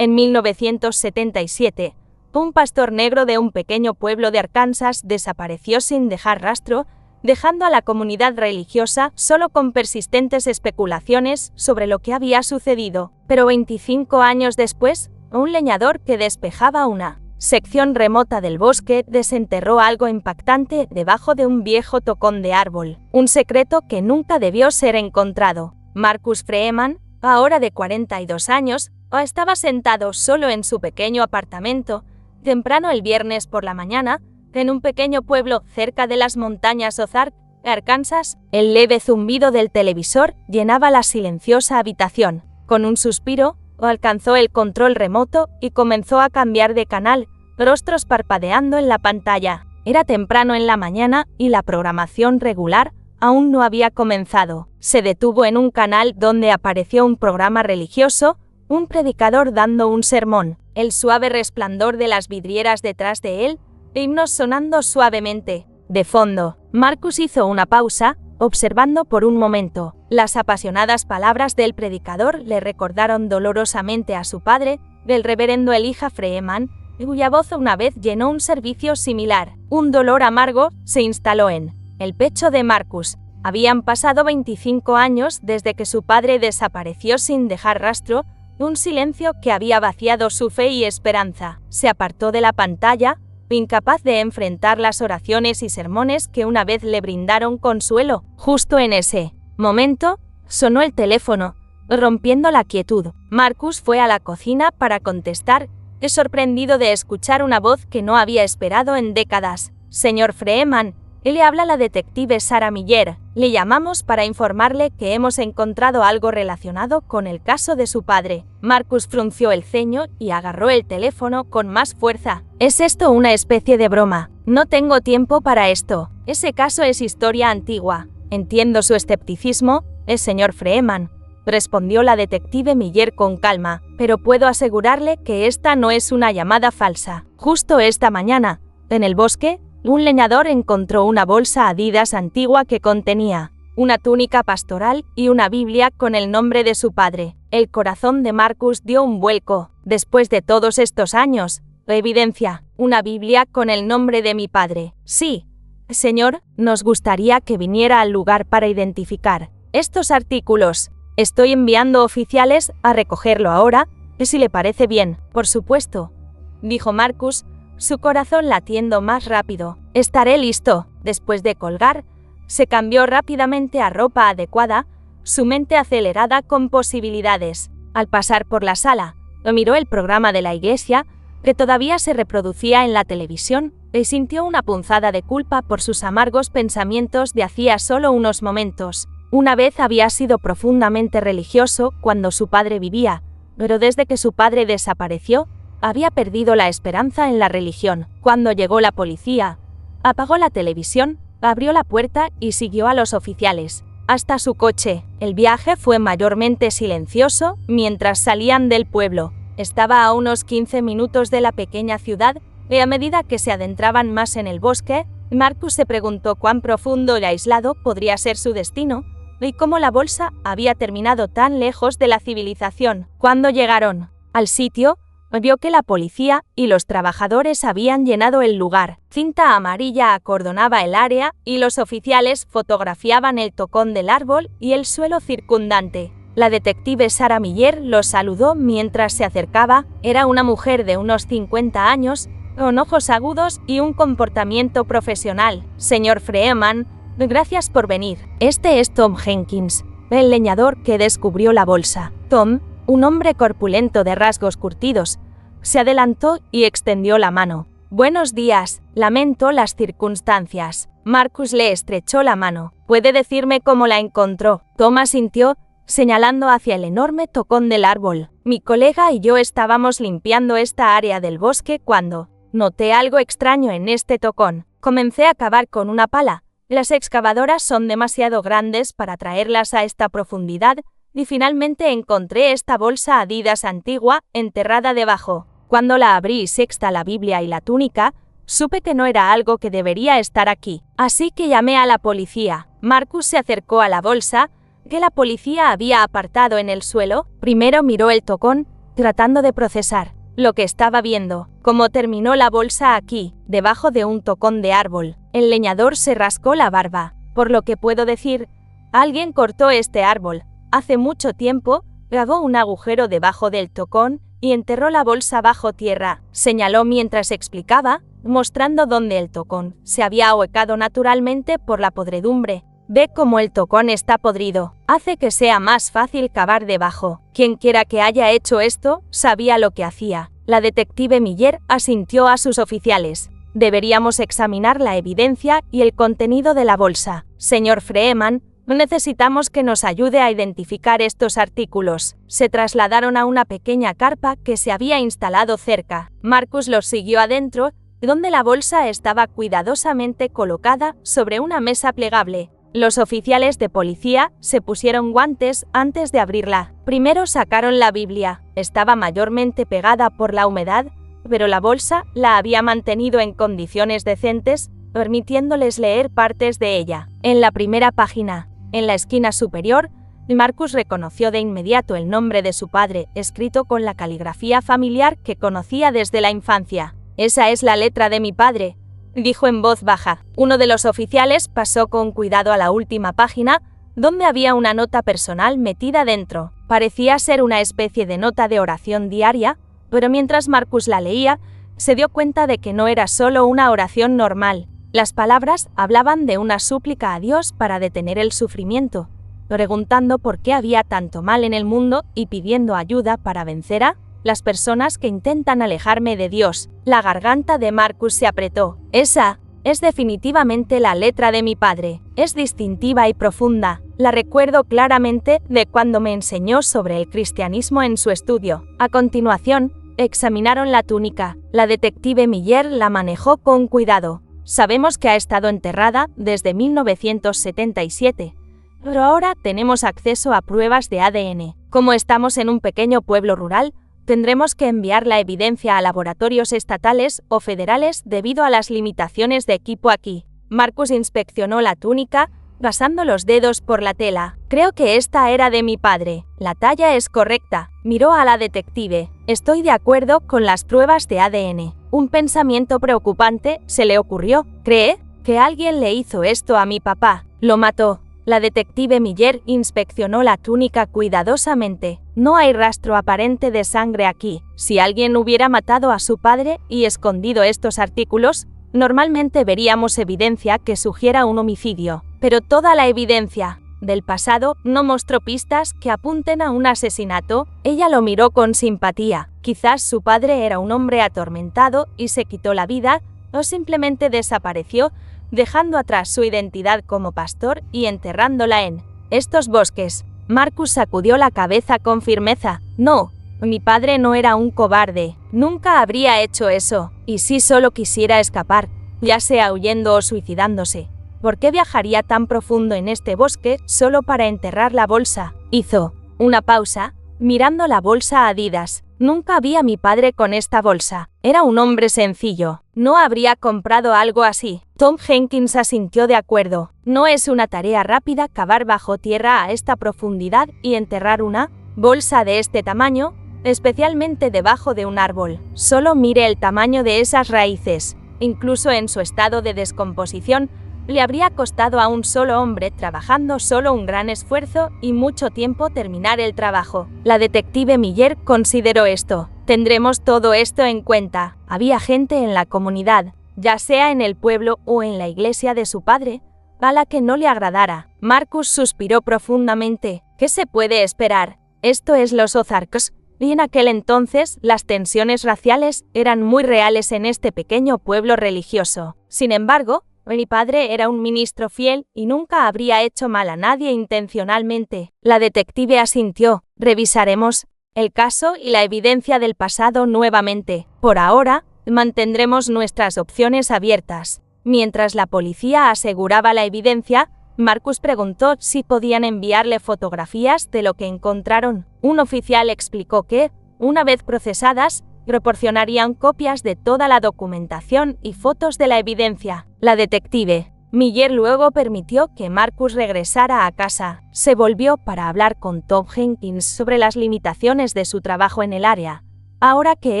En 1977, un pastor negro de un pequeño pueblo de Arkansas desapareció sin dejar rastro, dejando a la comunidad religiosa solo con persistentes especulaciones sobre lo que había sucedido. Pero 25 años después, un leñador que despejaba una sección remota del bosque desenterró algo impactante debajo de un viejo tocón de árbol, un secreto que nunca debió ser encontrado. Marcus Freeman, ahora de 42 años, estaba sentado solo en su pequeño apartamento, temprano el viernes por la mañana, en un pequeño pueblo cerca de las montañas Ozark, Arkansas. El leve zumbido del televisor llenaba la silenciosa habitación. Con un suspiro, alcanzó el control remoto y comenzó a cambiar de canal, rostros parpadeando en la pantalla. Era temprano en la mañana y la programación regular aún no había comenzado. Se detuvo en un canal donde apareció un programa religioso, un predicador dando un sermón, el suave resplandor de las vidrieras detrás de él, himnos sonando suavemente. De fondo, Marcus hizo una pausa, observando por un momento. Las apasionadas palabras del predicador le recordaron dolorosamente a su padre, el reverendo Elijah Freeman, cuya voz una vez llenó un servicio similar. Un dolor amargo se instaló en el pecho de Marcus. Habían pasado 25 años desde que su padre desapareció sin dejar rastro, un silencio que había vaciado su fe y esperanza. Se apartó de la pantalla, incapaz de enfrentar las oraciones y sermones que una vez le brindaron consuelo. Justo en ese momento, sonó el teléfono, rompiendo la quietud. Marcus fue a la cocina para contestar, sorprendido de escuchar una voz que no había esperado en décadas. «Señor Freeman, le habla la detective Sarah Miller. Le llamamos para informarle que hemos encontrado algo relacionado con el caso de su padre». Marcus frunció el ceño y agarró el teléfono con más fuerza. «¿Es esto una especie de broma? No tengo tiempo para esto. Ese caso es historia antigua». «Entiendo su escepticismo, señor Freeman», respondió la detective Miller con calma, «pero puedo asegurarle que esta no es una llamada falsa. Justo esta mañana, en el bosque, un leñador encontró una bolsa Adidas antigua que contenía una túnica pastoral y una Biblia con el nombre de su padre». El corazón de Marcus dio un vuelco. «Después de todos estos años, evidencia, una Biblia con el nombre de mi padre». «Sí, señor, nos gustaría que viniera al lugar para identificar estos artículos. Estoy enviando oficiales a recogerlo ahora, si le parece bien». «Por supuesto», dijo Marcus, su corazón latiendo más rápido. «Estaré listo». Después de colgar, se cambió rápidamente a ropa adecuada, su mente acelerada con posibilidades. Al pasar por la sala, miró el programa de la iglesia, que todavía se reproducía en la televisión, y sintió una punzada de culpa por sus amargos pensamientos de hacía solo unos momentos. Una vez había sido profundamente religioso cuando su padre vivía, pero desde que su padre desapareció, había perdido la esperanza en la religión. Cuando llegó la policía, apagó la televisión, abrió la puerta y siguió a los oficiales hasta su coche. El viaje fue mayormente silencioso mientras salían del pueblo. Estaba a unos 15 minutos de la pequeña ciudad y a medida que se adentraban más en el bosque, Marcus se preguntó cuán profundo y aislado podría ser su destino y cómo la bolsa había terminado tan lejos de la civilización. Cuando llegaron al sitio, vio que la policía y los trabajadores habían llenado el lugar. Cinta amarilla acordonaba el área y los oficiales fotografiaban el tocón del árbol y el suelo circundante. La detective Sarah Miller los saludó mientras se acercaba. Era una mujer de unos 50 años, con ojos agudos y un comportamiento profesional. «Señor Freeman, gracias por venir. Este es Tom Jenkins, el leñador que descubrió la bolsa». Tom, un hombre corpulento de rasgos curtidos, se adelantó y extendió la mano. «Buenos días, lamento las circunstancias». Marcus le estrechó la mano. «¿Puede decirme cómo la encontró?». Tom asintió, señalando hacia el enorme tocón del árbol. «Mi colega y yo estábamos limpiando esta área del bosque cuando noté algo extraño en este tocón. Comencé a cavar con una pala. Las excavadoras son demasiado grandes para traerlas a esta profundidad, y finalmente encontré esta bolsa Adidas antigua enterrada debajo. Cuando la abrí y sexta la Biblia y la túnica, supe que no era algo que debería estar aquí. Así que llamé a la policía». Marcus se acercó a la bolsa, que la policía había apartado en el suelo. Primero miró el tocón, tratando de procesar lo que estaba viendo. ¿Cómo terminó la bolsa aquí, debajo de un tocón de árbol? El leñador se rascó la barba. Por lo que puedo decir, alguien cortó este árbol. Hace mucho tiempo, cavó un agujero debajo del tocón y enterró la bolsa bajo tierra, señaló mientras explicaba, mostrando dónde el tocón se había ahuecado naturalmente por la podredumbre. Ve cómo el tocón está podrido. Hace que sea más fácil cavar debajo. Quien quiera que haya hecho esto, sabía lo que hacía. La detective Miller asintió a sus oficiales. Deberíamos examinar la evidencia y el contenido de la bolsa. Señor Freeman, necesitamos que nos ayude a identificar estos artículos. Se trasladaron a una pequeña carpa que se había instalado cerca. Marcus los siguió adentro, donde la bolsa estaba cuidadosamente colocada sobre una mesa plegable. Los oficiales de policía se pusieron guantes antes de abrirla. Primero sacaron la Biblia. Estaba mayormente pegada por la humedad, pero la bolsa la había mantenido en condiciones decentes, permitiéndoles leer partes de ella. En la primera página, en la esquina superior, Marcus reconoció de inmediato el nombre de su padre, escrito con la caligrafía familiar que conocía desde la infancia. «Esa es la letra de mi padre», dijo en voz baja. Uno de los oficiales pasó con cuidado a la última página, donde había una nota personal metida dentro. Parecía ser una especie de nota de oración diaria, pero mientras Marcus la leía, se dio cuenta de que no era solo una oración normal. Las palabras hablaban de una súplica a Dios para detener el sufrimiento, preguntando por qué había tanto mal en el mundo y pidiendo ayuda para vencer a las personas que intentan alejarme de Dios. La garganta de Marcus se apretó. Esa es definitivamente la letra de mi padre. Es distintiva y profunda. La recuerdo claramente de cuando me enseñó sobre el cristianismo en su estudio. A continuación, examinaron la túnica. La detective Miller la manejó con cuidado. Sabemos que ha estado enterrada desde 1977, pero ahora tenemos acceso a pruebas de ADN. Como estamos en un pequeño pueblo rural, tendremos que enviar la evidencia a laboratorios estatales o federales debido a las limitaciones de equipo aquí. Marcus inspeccionó la túnica, pasando los dedos por la tela. Creo que esta era de mi padre. La talla es correcta. Miró a la detective. Estoy de acuerdo con las pruebas de ADN. Un pensamiento preocupante se le ocurrió. ¿Cree que alguien le hizo esto a mi papá? Lo mató. La detective Miller inspeccionó la túnica cuidadosamente. No hay rastro aparente de sangre aquí. Si alguien hubiera matado a su padre y escondido estos artículos, normalmente veríamos evidencia que sugiera un homicidio. Pero toda la evidencia del pasado no mostró pistas que apunten a un asesinato. Ella lo miró con simpatía. Quizás su padre era un hombre atormentado y se quitó la vida, o simplemente desapareció, dejando atrás su identidad como pastor y enterrándola en estos bosques. Marcus sacudió la cabeza con firmeza. No, mi padre no era un cobarde. Nunca habría hecho eso. Y si solo quisiera escapar, ya sea huyendo o suicidándose, ¿por qué viajaría tan profundo en este bosque solo para enterrar la bolsa? Hizo una pausa, mirando la bolsa Adidas. Nunca vi a mi padre con esta bolsa. Era un hombre sencillo. No habría comprado algo así. Tom Jenkins asintió de acuerdo. No es una tarea rápida cavar bajo tierra a esta profundidad y enterrar una bolsa de este tamaño, especialmente debajo de un árbol. Solo mire el tamaño de esas raíces. Incluso en su estado de descomposición, le habría costado a un solo hombre trabajando solo un gran esfuerzo y mucho tiempo terminar el trabajo. La detective Miller consideró esto. Tendremos todo esto en cuenta. Había gente en la comunidad, ya sea en el pueblo o en la iglesia de su padre, a la que no le agradara. Marcus suspiró profundamente. ¿Qué se puede esperar? Esto es los Ozarks, y en aquel entonces las tensiones raciales eran muy reales en este pequeño pueblo religioso. Sin embargo, mi padre era un ministro fiel y nunca habría hecho mal a nadie intencionalmente. La detective asintió. Revisaremos el caso y la evidencia del pasado nuevamente. Por ahora, mantendremos nuestras opciones abiertas. Mientras la policía aseguraba la evidencia, Marcus preguntó si podían enviarle fotografías de lo que encontraron. Un oficial explicó que, una vez procesadas, proporcionarían copias de toda la documentación y fotos de la evidencia. La detective Miller luego permitió que Marcus regresara a casa. Se volvió para hablar con Tom Jenkins sobre las limitaciones de su trabajo en el área. Ahora que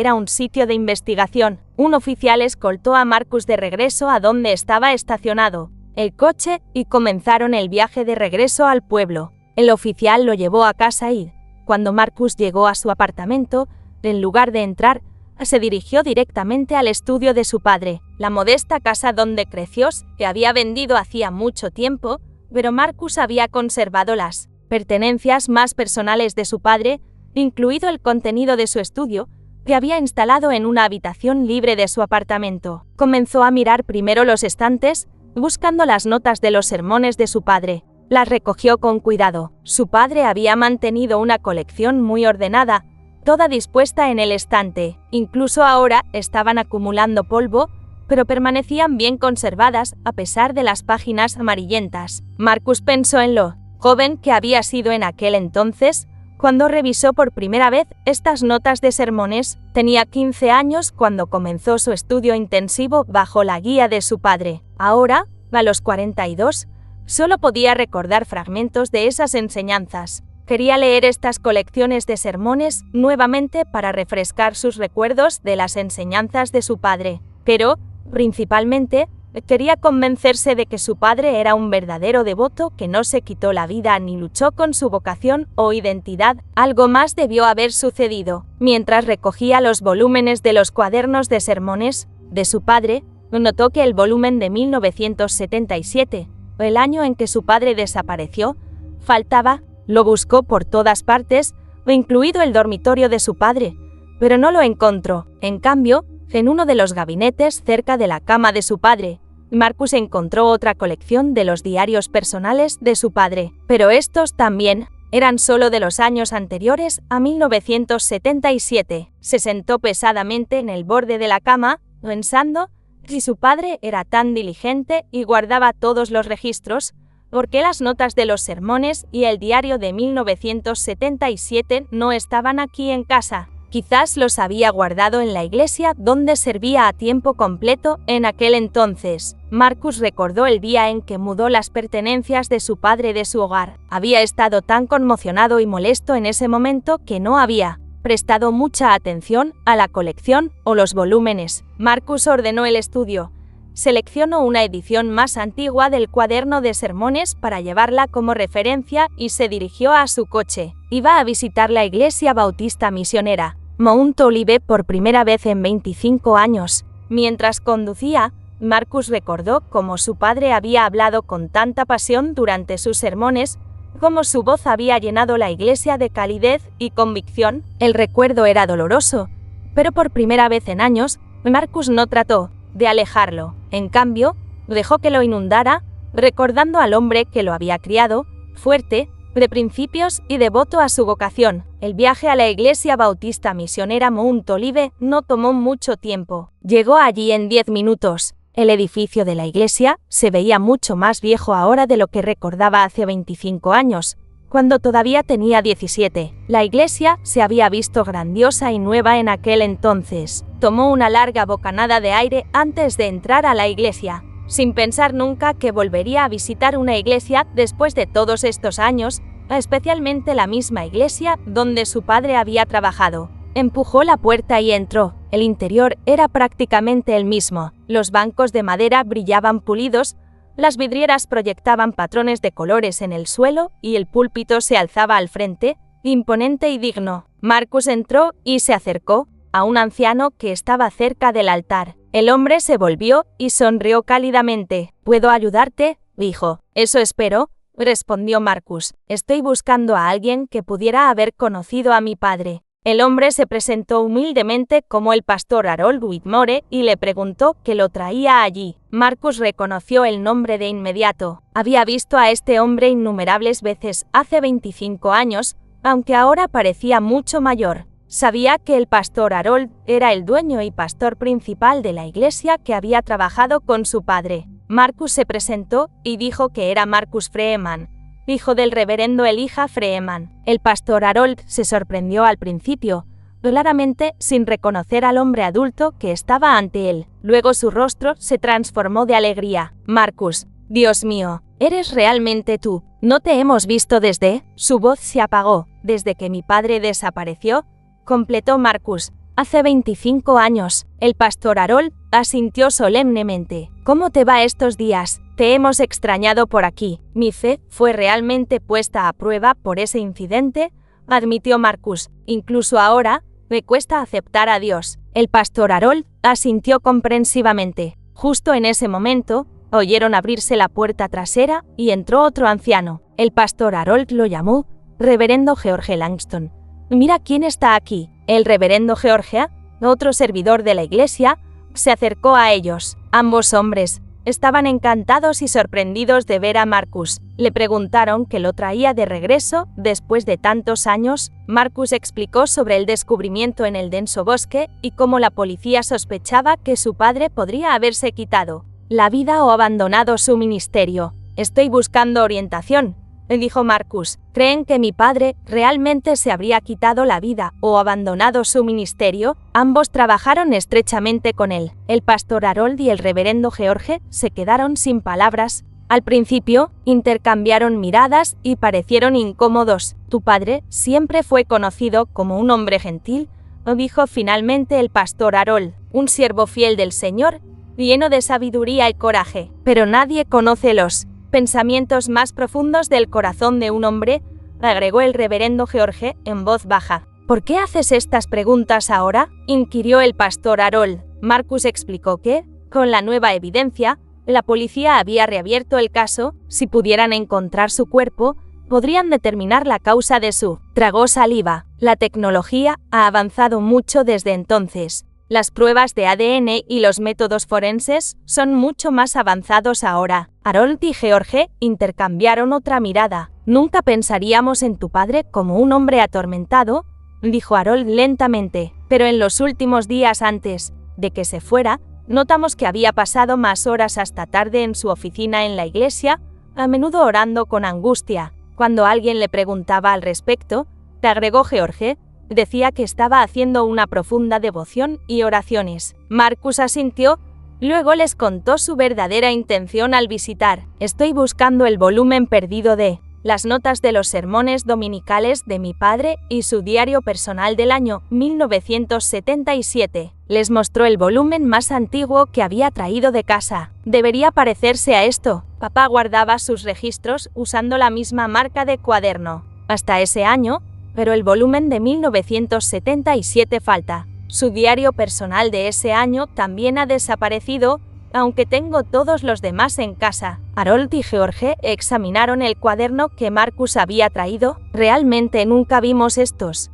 era un sitio de investigación, un oficial escoltó a Marcus de regreso a donde estaba estacionado el coche y comenzaron el viaje de regreso al pueblo. El oficial lo llevó a casa y, cuando Marcus llegó a su apartamento, en lugar de entrar, se dirigió directamente al estudio de su padre, la modesta casa donde creció, que había vendido hacía mucho tiempo, pero Marcus había conservado las pertenencias más personales de su padre, incluido el contenido de su estudio, que había instalado en una habitación libre de su apartamento. Comenzó a mirar primero los estantes, buscando las notas de los sermones de su padre. Las recogió con cuidado. Su padre había mantenido una colección muy ordenada, toda dispuesta en el estante. Incluso ahora estaban acumulando polvo, pero permanecían bien conservadas a pesar de las páginas amarillentas. Marcus pensó en lo joven que había sido en aquel entonces, cuando revisó por primera vez estas notas de sermones. Tenía 15 años cuando comenzó su estudio intensivo bajo la guía de su padre. Ahora, a los 42, solo podía recordar fragmentos de esas enseñanzas. Quería leer estas colecciones de sermones nuevamente para refrescar sus recuerdos de las enseñanzas de su padre, pero, principalmente, quería convencerse de que su padre era un verdadero devoto que no se quitó la vida ni luchó con su vocación o identidad. Algo más debió haber sucedido. Mientras recogía los volúmenes de los cuadernos de sermones de su padre, notó que el volumen de 1977, el año en que su padre desapareció, faltaba. Lo buscó por todas partes, incluido el dormitorio de su padre, pero no lo encontró. En cambio, en uno de los gabinetes cerca de la cama de su padre, Marcus encontró otra colección de los diarios personales de su padre, pero estos también eran solo de los años anteriores a 1977. Se sentó pesadamente en el borde de la cama, pensando si su padre era tan diligente y guardaba todos los registros, ¿por qué las notas de los sermones y el diario de 1977 no estaban aquí en casa? Quizás los había guardado en la iglesia donde servía a tiempo completo en aquel entonces. Marcus recordó el día en que mudó las pertenencias de su padre de su hogar. Había estado tan conmocionado y molesto en ese momento que no había prestado mucha atención a la colección o los volúmenes. Marcus ordenó el estudio. Seleccionó una edición más antigua del cuaderno de sermones para llevarla como referencia y se dirigió a su coche. Iba a visitar la iglesia bautista misionera, Mount Olive, por primera vez en 25 años. Mientras conducía, Marcus recordó cómo su padre había hablado con tanta pasión durante sus sermones, cómo su voz había llenado la iglesia de calidez y convicción. El recuerdo era doloroso, pero por primera vez en años, Marcus no trató de alejarlo. En cambio, dejó que lo inundara, recordando al hombre que lo había criado, fuerte, de principios y devoto a su vocación. El viaje a la iglesia bautista misionera Mount Olive no tomó mucho tiempo. Llegó allí en 10 minutos. El edificio de la iglesia se veía mucho más viejo ahora de lo que recordaba hace 25 años, cuando todavía tenía 17. La iglesia se había visto grandiosa y nueva en aquel entonces. Tomó una larga bocanada de aire antes de entrar a la iglesia, sin pensar nunca que volvería a visitar una iglesia después de todos estos años, especialmente la misma iglesia donde su padre había trabajado. Empujó la puerta y entró. El interior era prácticamente el mismo. Los bancos de madera brillaban pulidos, las vidrieras proyectaban patrones de colores en el suelo y el púlpito se alzaba al frente, imponente y digno. Marcus entró y se acercó a un anciano que estaba cerca del altar. El hombre se volvió y sonrió cálidamente. «¿Puedo ayudarte?», dijo. «Eso espero», respondió Marcus. «Estoy buscando a alguien que pudiera haber conocido a mi padre». El hombre se presentó humildemente como el pastor Harold Whitmore y le preguntó qué lo traía allí. Marcus reconoció el nombre de inmediato. Había visto a este hombre innumerables veces hace 25 años, aunque ahora parecía mucho mayor. Sabía que el pastor Harold era el dueño y pastor principal de la iglesia que había trabajado con su padre. Marcus se presentó y dijo que era Marcus Freeman, hijo del reverendo Elijah Freeman. El pastor Harold se sorprendió al principio, claramente sin reconocer al hombre adulto que estaba ante él. Luego su rostro se transformó de alegría. «Marcus», Dios mío, ¿eres realmente tú? ¿No te hemos visto desde...? Su voz se apagó. Desde que mi padre desapareció, completó Marcus. Hace 25 años. El pastor Harold asintió solemnemente. ¿Cómo te va estos días? Te hemos extrañado por aquí. Mi fe fue realmente puesta a prueba por ese incidente, admitió Marcus. Incluso ahora, me cuesta aceptar a Dios. El pastor Harold asintió comprensivamente. Justo en ese momento, oyeron abrirse la puerta trasera y entró otro anciano. El pastor Harold lo llamó Reverendo George Langston. Mira quién está aquí. El reverendo George, otro servidor de la iglesia, se acercó a ellos. Ambos hombres estaban encantados y sorprendidos de ver a Marcus. Le preguntaron qué lo traía de regreso después de tantos años. Marcus explicó sobre el descubrimiento en el denso bosque y cómo la policía sospechaba que su padre podría haberse quitado la vida o abandonado su ministerio. Estoy buscando orientación, dijo Marcus. ¿Creen que mi padre realmente se habría quitado la vida o abandonado su ministerio? Ambos trabajaron estrechamente con él. El pastor Harold y el reverendo George se quedaron sin palabras. Al principio, intercambiaron miradas y parecieron incómodos. Tu padre siempre fue conocido como un hombre gentil, dijo finalmente el pastor Harold, un siervo fiel del Señor, lleno de sabiduría y coraje. Pero nadie conoce los pensamientos más profundos del corazón de un hombre, agregó el reverendo George en voz baja. ¿Por qué haces estas preguntas ahora?, inquirió el pastor Harold. Marcus explicó que, con la nueva evidencia, la policía había reabierto el caso. Si pudieran encontrar su cuerpo, podrían determinar la causa de su... Tragó saliva. La tecnología ha avanzado mucho desde entonces. Las pruebas de ADN y los métodos forenses son mucho más avanzados ahora. Harold y George intercambiaron otra mirada. Nunca pensaríamos en tu padre como un hombre atormentado, dijo Harold lentamente, pero en los últimos días antes de que se fuera, notamos que había pasado más horas hasta tarde en su oficina en la iglesia, a menudo orando con angustia. Cuando alguien le preguntaba al respecto, agregó George, decía que estaba haciendo una profunda devoción y oraciones. Marcus asintió, luego les contó su verdadera intención al visitar. Estoy buscando el volumen perdido de las notas de los sermones dominicales de mi padre y su diario personal del año 1977. Les mostró el volumen más antiguo que había traído de casa. Debería parecerse a esto. Papá guardaba sus registros usando la misma marca de cuaderno. Hasta ese año, pero el volumen de 1977 falta. Su diario personal de ese año también ha desaparecido, aunque tengo todos los demás en casa. Harold y George examinaron el cuaderno que Marcus había traído. Realmente nunca vimos estos,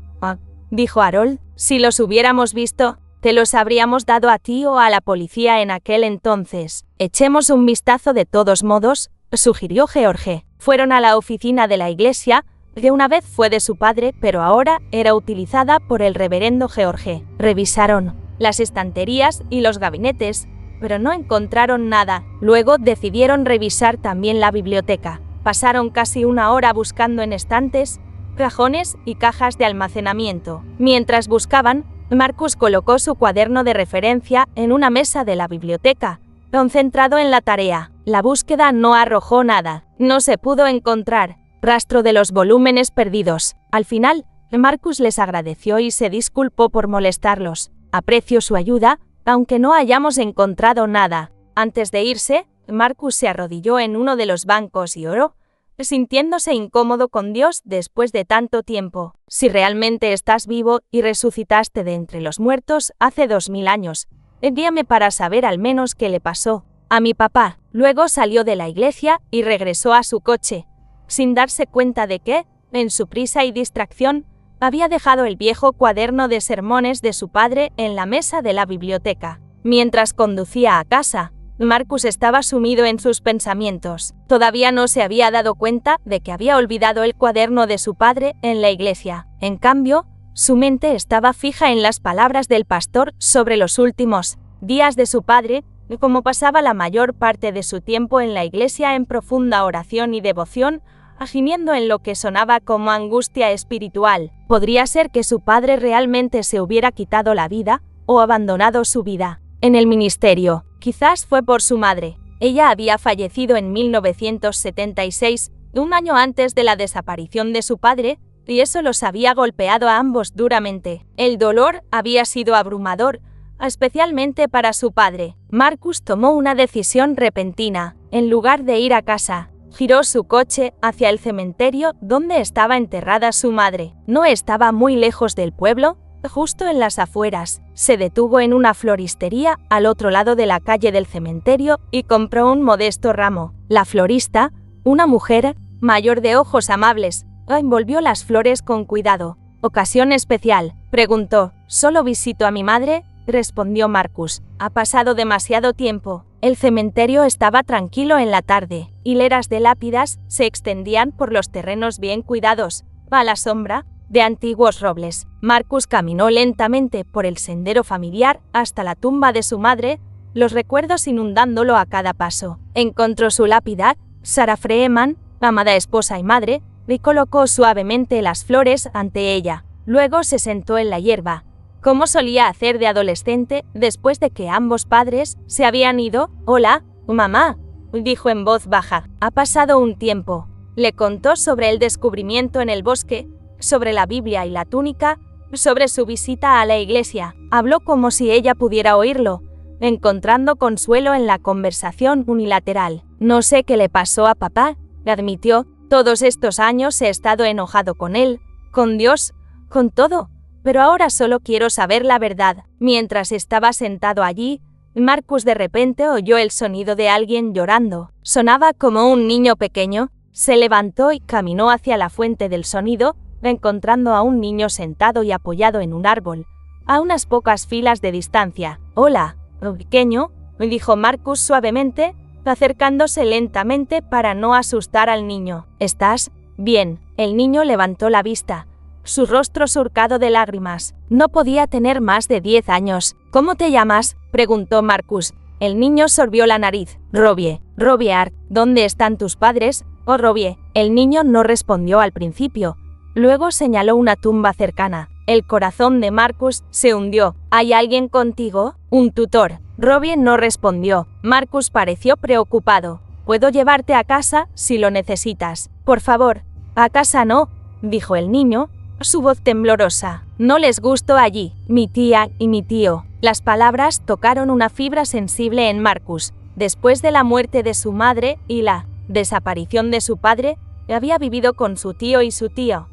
dijo Harold. Si los hubiéramos visto, te los habríamos dado a ti o a la policía en aquel entonces. Echemos un vistazo de todos modos, sugirió George. Fueron a la oficina de la iglesia, que una vez fue de su padre, pero ahora era utilizada por el reverendo George. Revisaron las estanterías y los gabinetes, pero no encontraron nada. Luego decidieron revisar también la biblioteca. Pasaron casi una hora buscando en estantes, cajones y cajas de almacenamiento. Mientras buscaban, Marcus colocó su cuaderno de referencia en una mesa de la biblioteca, concentrado en la tarea. La búsqueda no arrojó nada. No se pudo encontrar rastro de los volúmenes perdidos. Al final, Marcus les agradeció y se disculpó por molestarlos. Aprecio su ayuda, aunque no hayamos encontrado nada. Antes de irse, Marcus se arrodilló en uno de los bancos y oró, sintiéndose incómodo con Dios después de tanto tiempo. Si realmente estás vivo y resucitaste de entre los muertos hace 2000 años, envíame para saber al menos qué le pasó a mi papá. Luego salió de la iglesia y regresó a su coche, sin darse cuenta de que, en su prisa y distracción, había dejado el viejo cuaderno de sermones de su padre en la mesa de la biblioteca. Mientras conducía a casa, Marcus estaba sumido en sus pensamientos. Todavía no se había dado cuenta de que había olvidado el cuaderno de su padre en la iglesia. En cambio, su mente estaba fija en las palabras del pastor sobre los últimos días de su padre, y como pasaba la mayor parte de su tiempo en la iglesia en profunda oración y devoción, gimiendo en lo que sonaba como angustia espiritual. Podría ser que su padre realmente se hubiera quitado la vida o abandonado su vida en el ministerio. Quizás fue por su madre. Ella había fallecido en 1976, un año antes de la desaparición de su padre, y eso los había golpeado a ambos duramente. El dolor había sido abrumador, especialmente para su padre. Marcus tomó una decisión repentina. En lugar de ir a casa, giró su coche hacia el cementerio donde estaba enterrada su madre. No estaba muy lejos del pueblo, justo en las afueras. Se detuvo en una floristería al otro lado de la calle del cementerio y compró un modesto ramo. La florista, una mujer mayor de ojos amables, envolvió las flores con cuidado. «¿Ocasión especial?», preguntó. «Solo visito a mi madre», respondió Marcus. «Ha pasado demasiado tiempo». El cementerio estaba tranquilo en la tarde. Hileras de lápidas se extendían por los terrenos bien cuidados, a la sombra de antiguos robles. Marcus caminó lentamente por el sendero familiar hasta la tumba de su madre, los recuerdos inundándolo a cada paso. Encontró su lápida, Sarah Freeman, amada esposa y madre, y colocó suavemente las flores ante ella. Luego se sentó en la hierba, como solía hacer de adolescente después de que ambos padres se habían ido. «Hola, mamá», dijo en voz baja. «Ha pasado un tiempo». Le contó sobre el descubrimiento en el bosque, sobre la Biblia y la túnica, sobre su visita a la iglesia. Habló como si ella pudiera oírlo, encontrando consuelo en la conversación unilateral. «No sé qué le pasó a papá», admitió. «Todos estos años he estado enojado con él, con Dios, con todo, pero ahora solo quiero saber la verdad». Mientras estaba sentado allí, Marcus de repente oyó el sonido de alguien llorando. Sonaba como un niño pequeño. Se levantó y caminó hacia la fuente del sonido, encontrando a un niño sentado y apoyado en un árbol, a unas pocas filas de distancia. «Hola, pequeño», dijo Marcus suavemente, acercándose lentamente para no asustar al niño. «¿Estás bien?». El niño levantó la vista, su rostro surcado de lágrimas. No podía tener más de 10 años. «¿Cómo te llamas?», preguntó Marcus. El niño sorbió la nariz. «Robbie. Robbie Hart. ¿Dónde están tus padres?». «Oh, Robbie». El niño no respondió al principio. Luego señaló una tumba cercana. El corazón de Marcus se hundió. «¿Hay alguien contigo?». «Un tutor». Robbie no respondió. Marcus pareció preocupado. «Puedo llevarte a casa si lo necesitas». «Por favor». «A casa no», dijo el niño, su voz temblorosa. «No les gusto allí, mi tía y mi tío». Las palabras tocaron una fibra sensible en Marcus. Después de la muerte de su madre y la desaparición de su padre, había vivido con su tío y su tío,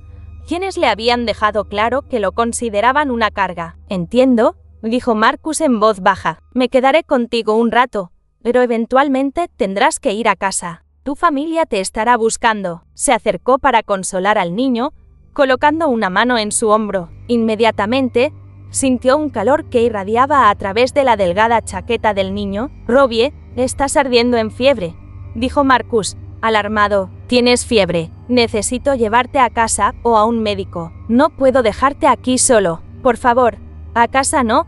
quienes le habían dejado claro que lo consideraban una carga. «Entiendo», dijo Marcus en voz baja. «Me quedaré contigo un rato, pero eventualmente tendrás que ir a casa. Tu familia te estará buscando». Se acercó para consolar al niño, colocando una mano en su hombro. Inmediatamente, sintió un calor que irradiaba a través de la delgada chaqueta del niño. «Robbie, estás ardiendo en fiebre», dijo Marcus, alarmado. «Tienes fiebre. Necesito llevarte a casa o a un médico. No puedo dejarte aquí solo. Por favor». «A casa no»,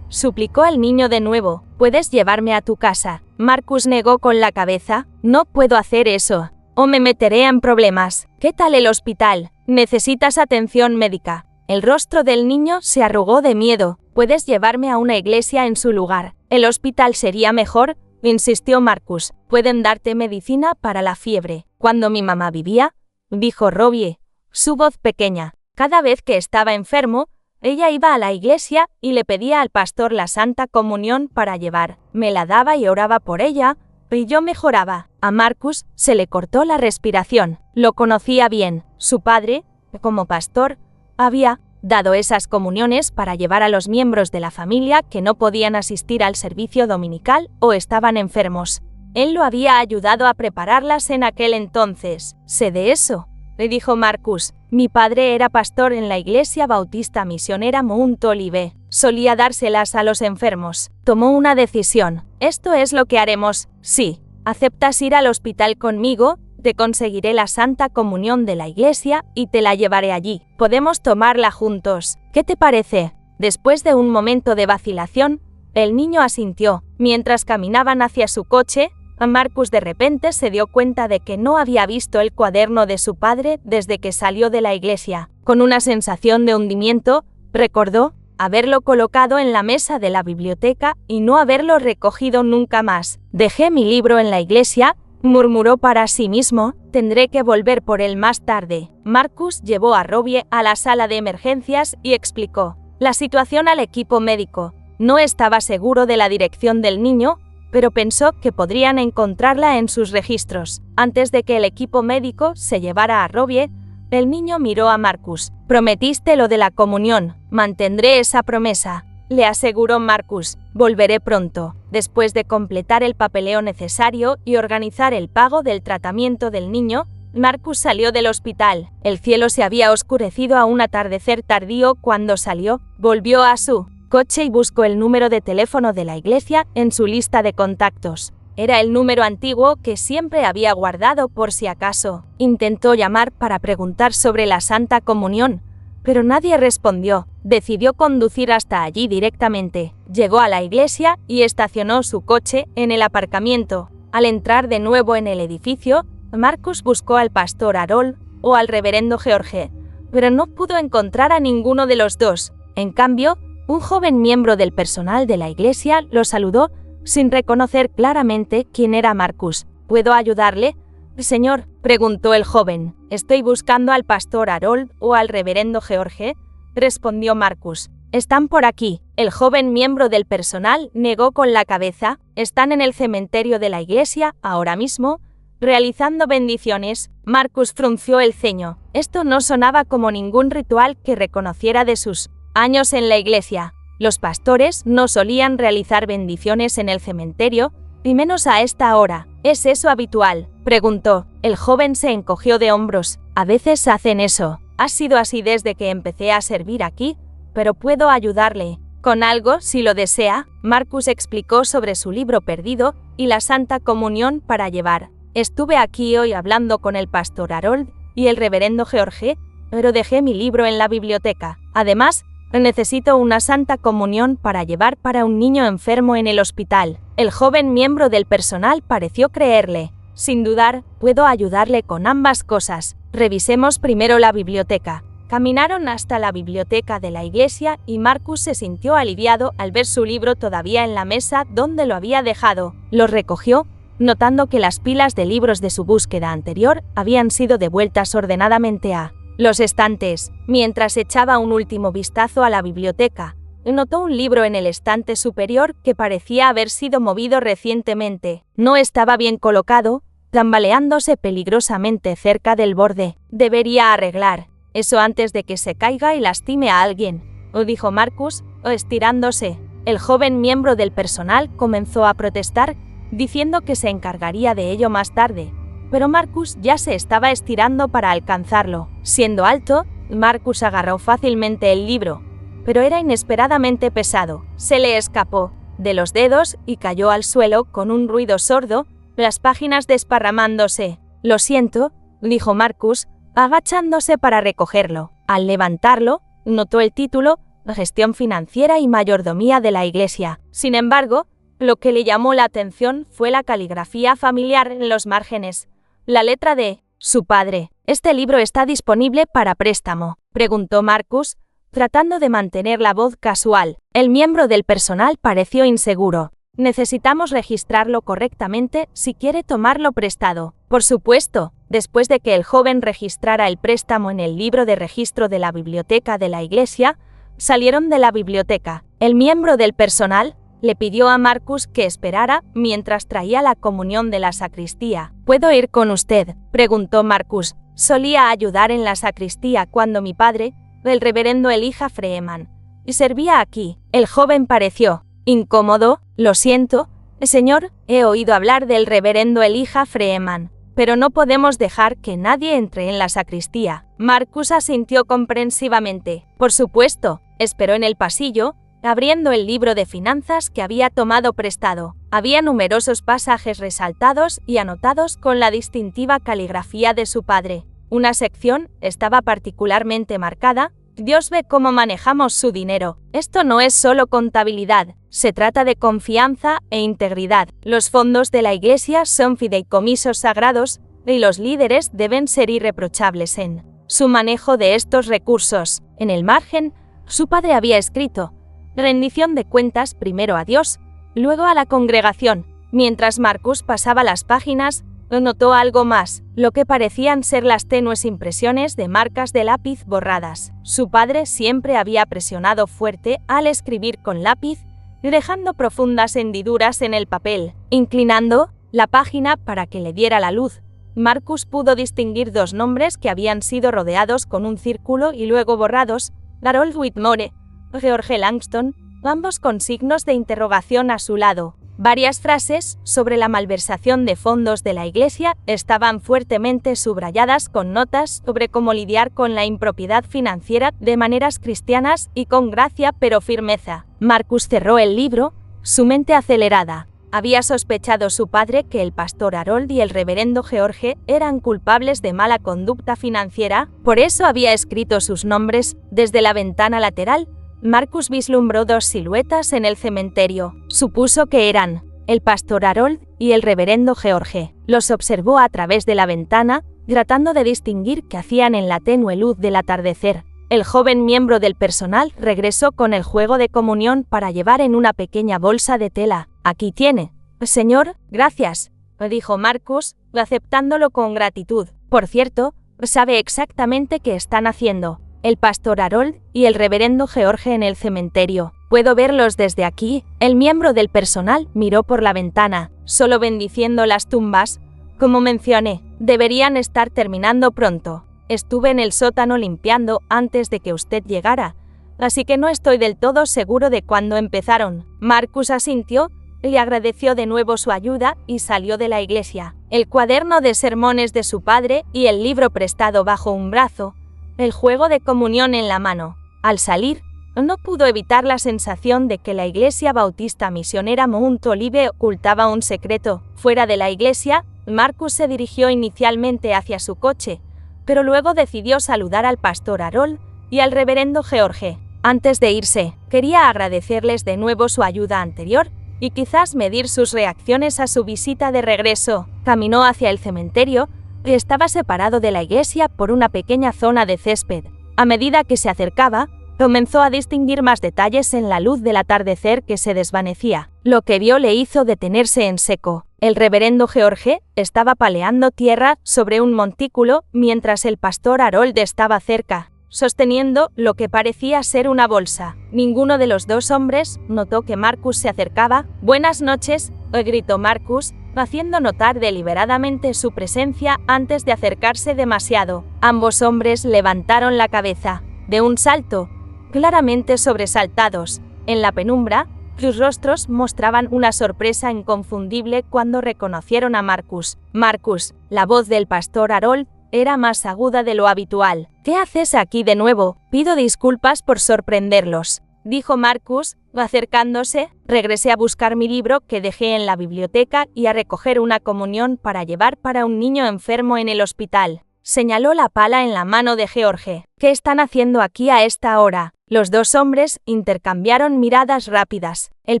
suplicó el niño de nuevo. «Puedes llevarme a tu casa». Marcus negó con la cabeza. «No puedo hacer eso, o me meteré en problemas». «¿Qué tal el hospital? Necesitas atención médica». El rostro del niño se arrugó de miedo. «Puedes llevarme a una iglesia en su lugar». «El hospital sería mejor», insistió Marcus. «Pueden darte medicina para la fiebre». «Cuando mi mamá vivía», dijo Robbie, su voz pequeña. «Cada vez que estaba enfermo, ella iba a la iglesia y le pedía al pastor la Santa Comunión para llevar. Me la daba y oraba por ella, y yo mejoraba». A Marcus se le cortó la respiración. Lo conocía bien. Su padre, como pastor, había dado esas comuniones para llevar a los miembros de la familia que no podían asistir al servicio dominical o estaban enfermos. Él lo había ayudado a prepararlas en aquel entonces. «Sé de eso», le dijo Marcus. «Mi padre era pastor en la iglesia bautista misionera Mount Olive. Solía dárselas a los enfermos». Tomó una decisión. «Esto es lo que haremos. Sí, aceptas ir al hospital conmigo, te conseguiré la Santa Comunión de la iglesia y te la llevaré allí. Podemos tomarla juntos. ¿Qué te parece?». Después de un momento de vacilación, el niño asintió. Mientras caminaban hacia su coche, Marcus de repente se dio cuenta de que no había visto el cuaderno de su padre desde que salió de la iglesia. Con una sensación de hundimiento, recordó haberlo colocado en la mesa de la biblioteca y no haberlo recogido nunca más. Dejé mi libro en la iglesia, murmuró para sí mismo, tendré que volver por él más tarde. Marcus llevó a Robbie a la sala de emergencias y explicó la situación al equipo médico. No estaba seguro de la dirección del niño, pero pensó que podrían encontrarla en sus registros. Antes de que el equipo médico se llevara a Robbie, el niño miró a Marcus. «Prometiste lo de la comunión, mantendré esa promesa», le aseguró Marcus. «Volveré pronto». Después de completar el papeleo necesario y organizar el pago del tratamiento del niño, Marcus salió del hospital. El cielo se había oscurecido a un atardecer tardío cuando salió. Volvió a su coche y buscó el número de teléfono de la iglesia en su lista de contactos. Era el número antiguo que siempre había guardado por si acaso. Intentó llamar para preguntar sobre la Santa Comunión, pero nadie respondió. Decidió conducir hasta allí directamente. Llegó a la iglesia y estacionó su coche en el aparcamiento. Al entrar de nuevo en el edificio, Marcus buscó al pastor Harold o al reverendo George, pero no pudo encontrar a ninguno de los dos. En cambio, un joven miembro del personal de la iglesia lo saludó sin reconocer claramente quién era Marcus. ¿Puedo ayudarle, señor?, preguntó el joven. «Estoy buscando al pastor Harold o al reverendo George», respondió Marcus. «Están por aquí». El joven miembro del personal negó con la cabeza. «Están en el cementerio de la iglesia, ahora mismo, realizando bendiciones». Marcus frunció el ceño. Esto no sonaba como ningún ritual que reconociera de sus años en la iglesia. Los pastores no solían realizar bendiciones en el cementerio, y menos a esta hora. ¿Es eso habitual?, preguntó. El joven se encogió de hombros. «A veces hacen eso. Ha sido así desde que empecé a servir aquí, pero puedo ayudarle con algo si lo desea». Marcus explicó sobre su libro perdido y la Santa Comunión para llevar. «Estuve aquí hoy hablando con el pastor Harold y el reverendo George, pero dejé mi libro en la biblioteca. Además, necesito una Santa Comunión para llevar para un niño enfermo en el hospital». El joven miembro del personal pareció creerle. «Sin dudar, puedo ayudarle con ambas cosas. Revisemos primero la biblioteca». Caminaron hasta la biblioteca de la iglesia y Marcus se sintió aliviado al ver su libro todavía en la mesa donde lo había dejado. Lo recogió, notando que las pilas de libros de su búsqueda anterior habían sido devueltas ordenadamente a los estantes. Mientras echaba un último vistazo a la biblioteca, notó un libro en el estante superior que parecía haber sido movido recientemente. No estaba bien colocado, tambaleándose peligrosamente cerca del borde. «Debería arreglar eso antes de que se caiga y lastime a alguien», dijo Marcus, estirándose. El joven miembro del personal comenzó a protestar, diciendo que se encargaría de ello más tarde, pero Marcus ya se estaba estirando para alcanzarlo. Siendo alto, Marcus agarró fácilmente el libro, pero era inesperadamente pesado. Se le escapó de los dedos y cayó al suelo con un ruido sordo, las páginas desparramándose. «Lo siento», dijo Marcus, agachándose para recogerlo. Al levantarlo, notó el título «Gestión financiera y mayordomía de la iglesia». Sin embargo, lo que le llamó la atención fue la caligrafía familiar en los márgenes. La letra de su padre. «¿Este libro está disponible para préstamo?», preguntó Marcus, tratando de mantener la voz casual. El miembro del personal pareció inseguro. «Necesitamos registrarlo correctamente si quiere tomarlo prestado». «Por supuesto». Después de que el joven registrara el préstamo en el libro de registro de la biblioteca de la iglesia, salieron de la biblioteca. El miembro del personal le pidió a Marcus que esperara mientras traía la comunión de la sacristía. «¿Puedo ir con usted?», preguntó Marcus. «Solía ayudar en la sacristía cuando mi padre, el reverendo Elijah Freeman, servía aquí». El joven pareció incómodo. «Lo siento, señor, he oído hablar del reverendo Elijah Freeman, pero no podemos dejar que nadie entre en la sacristía». Marcus asintió comprensivamente. «Por supuesto». Esperó en el pasillo, abriendo el libro de finanzas que había tomado prestado. Había numerosos pasajes resaltados y anotados con la distintiva caligrafía de su padre. Una sección estaba particularmente marcada: «Dios ve cómo manejamos su dinero». Esto no es solo contabilidad, se trata de confianza e integridad. Los fondos de la iglesia son fideicomisos sagrados, y los líderes deben ser irreprochables en su manejo de estos recursos. En el margen, Su padre había escrito: rendición de cuentas primero a Dios, luego a la congregación. Mientras Marcus pasaba las páginas, notó algo más, lo que parecían ser las tenues impresiones de marcas de lápiz borradas. Su padre siempre había presionado fuerte al escribir con lápiz, dejando profundas hendiduras en el papel. Inclinando la página para que le diera la luz, Marcus pudo distinguir dos nombres que habían sido rodeados con un círculo y luego borrados: Harold Whitmore, George Langston, ambos con signos de interrogación a su lado. Varias frases sobre la malversación de fondos de la iglesia estaban fuertemente subrayadas con notas sobre cómo lidiar con la impropiedad financiera de maneras cristianas y con gracia pero firmeza. Marcus cerró el libro, su mente acelerada. Había sospechado su padre que el pastor Harold y el reverendo George eran culpables de mala conducta financiera, por eso había escrito sus nombres desde la ventana lateral. Marcus vislumbró dos siluetas en el cementerio. Supuso que eran el pastor Harold y el reverendo George. Los observó a través de la ventana, tratando de distinguir qué hacían en la tenue luz del atardecer. El joven miembro del personal regresó con el juego de comunión para llevar en una pequeña bolsa de tela. «Aquí tiene». «Señor, gracias», dijo Marcus, aceptándolo con gratitud. «Por cierto, sabe exactamente qué están haciendo el pastor Harold y el reverendo George en el cementerio. Puedo verlos desde aquí». El miembro del personal miró por la ventana, solo bendiciendo las tumbas. «Como mencioné, deberían estar terminando pronto. Estuve en el sótano limpiando antes de que usted llegara, así que no estoy del todo seguro de cuándo empezaron». Marcus asintió, le agradeció de nuevo su ayuda y salió de la iglesia, el cuaderno de sermones de su padre y el libro prestado bajo un brazo, el juego de comunión en la mano. Al salir, no pudo evitar la sensación de que la iglesia bautista misionera Mount Olive ocultaba un secreto. Fuera de la iglesia, Marcus se dirigió inicialmente hacia su coche, pero luego decidió saludar al pastor Harold y al reverendo George. Antes de irse, quería agradecerles de nuevo su ayuda anterior y quizás medir sus reacciones a su visita de regreso. Caminó hacia el cementerio, que estaba separado de la iglesia por una pequeña zona de césped. A medida que se acercaba, comenzó a distinguir más detalles en la luz del atardecer que se desvanecía. Lo que vio le hizo detenerse en seco. El reverendo George estaba paleando tierra sobre un montículo mientras el pastor Harold estaba cerca, sosteniendo lo que parecía ser una bolsa. Ninguno de los dos hombres notó que Marcus se acercaba. «Buenas noches», gritó Marcus, haciendo notar deliberadamente su presencia antes de acercarse demasiado. Ambos hombres levantaron la cabeza. De un salto, claramente sobresaltados, en la penumbra, sus rostros mostraban una sorpresa inconfundible cuando reconocieron a Marcus. «Marcus», la voz del pastor Harold era más aguda de lo habitual. «¿Qué haces aquí de nuevo? Pido disculpas por sorprenderlos», dijo Marcus, acercándose. «Regresé a buscar mi libro que dejé en la biblioteca y a recoger una comunión para llevar para un niño enfermo en el hospital». Señaló la pala en la mano de George. «¿Qué están haciendo aquí a esta hora?». Los dos hombres intercambiaron miradas rápidas. El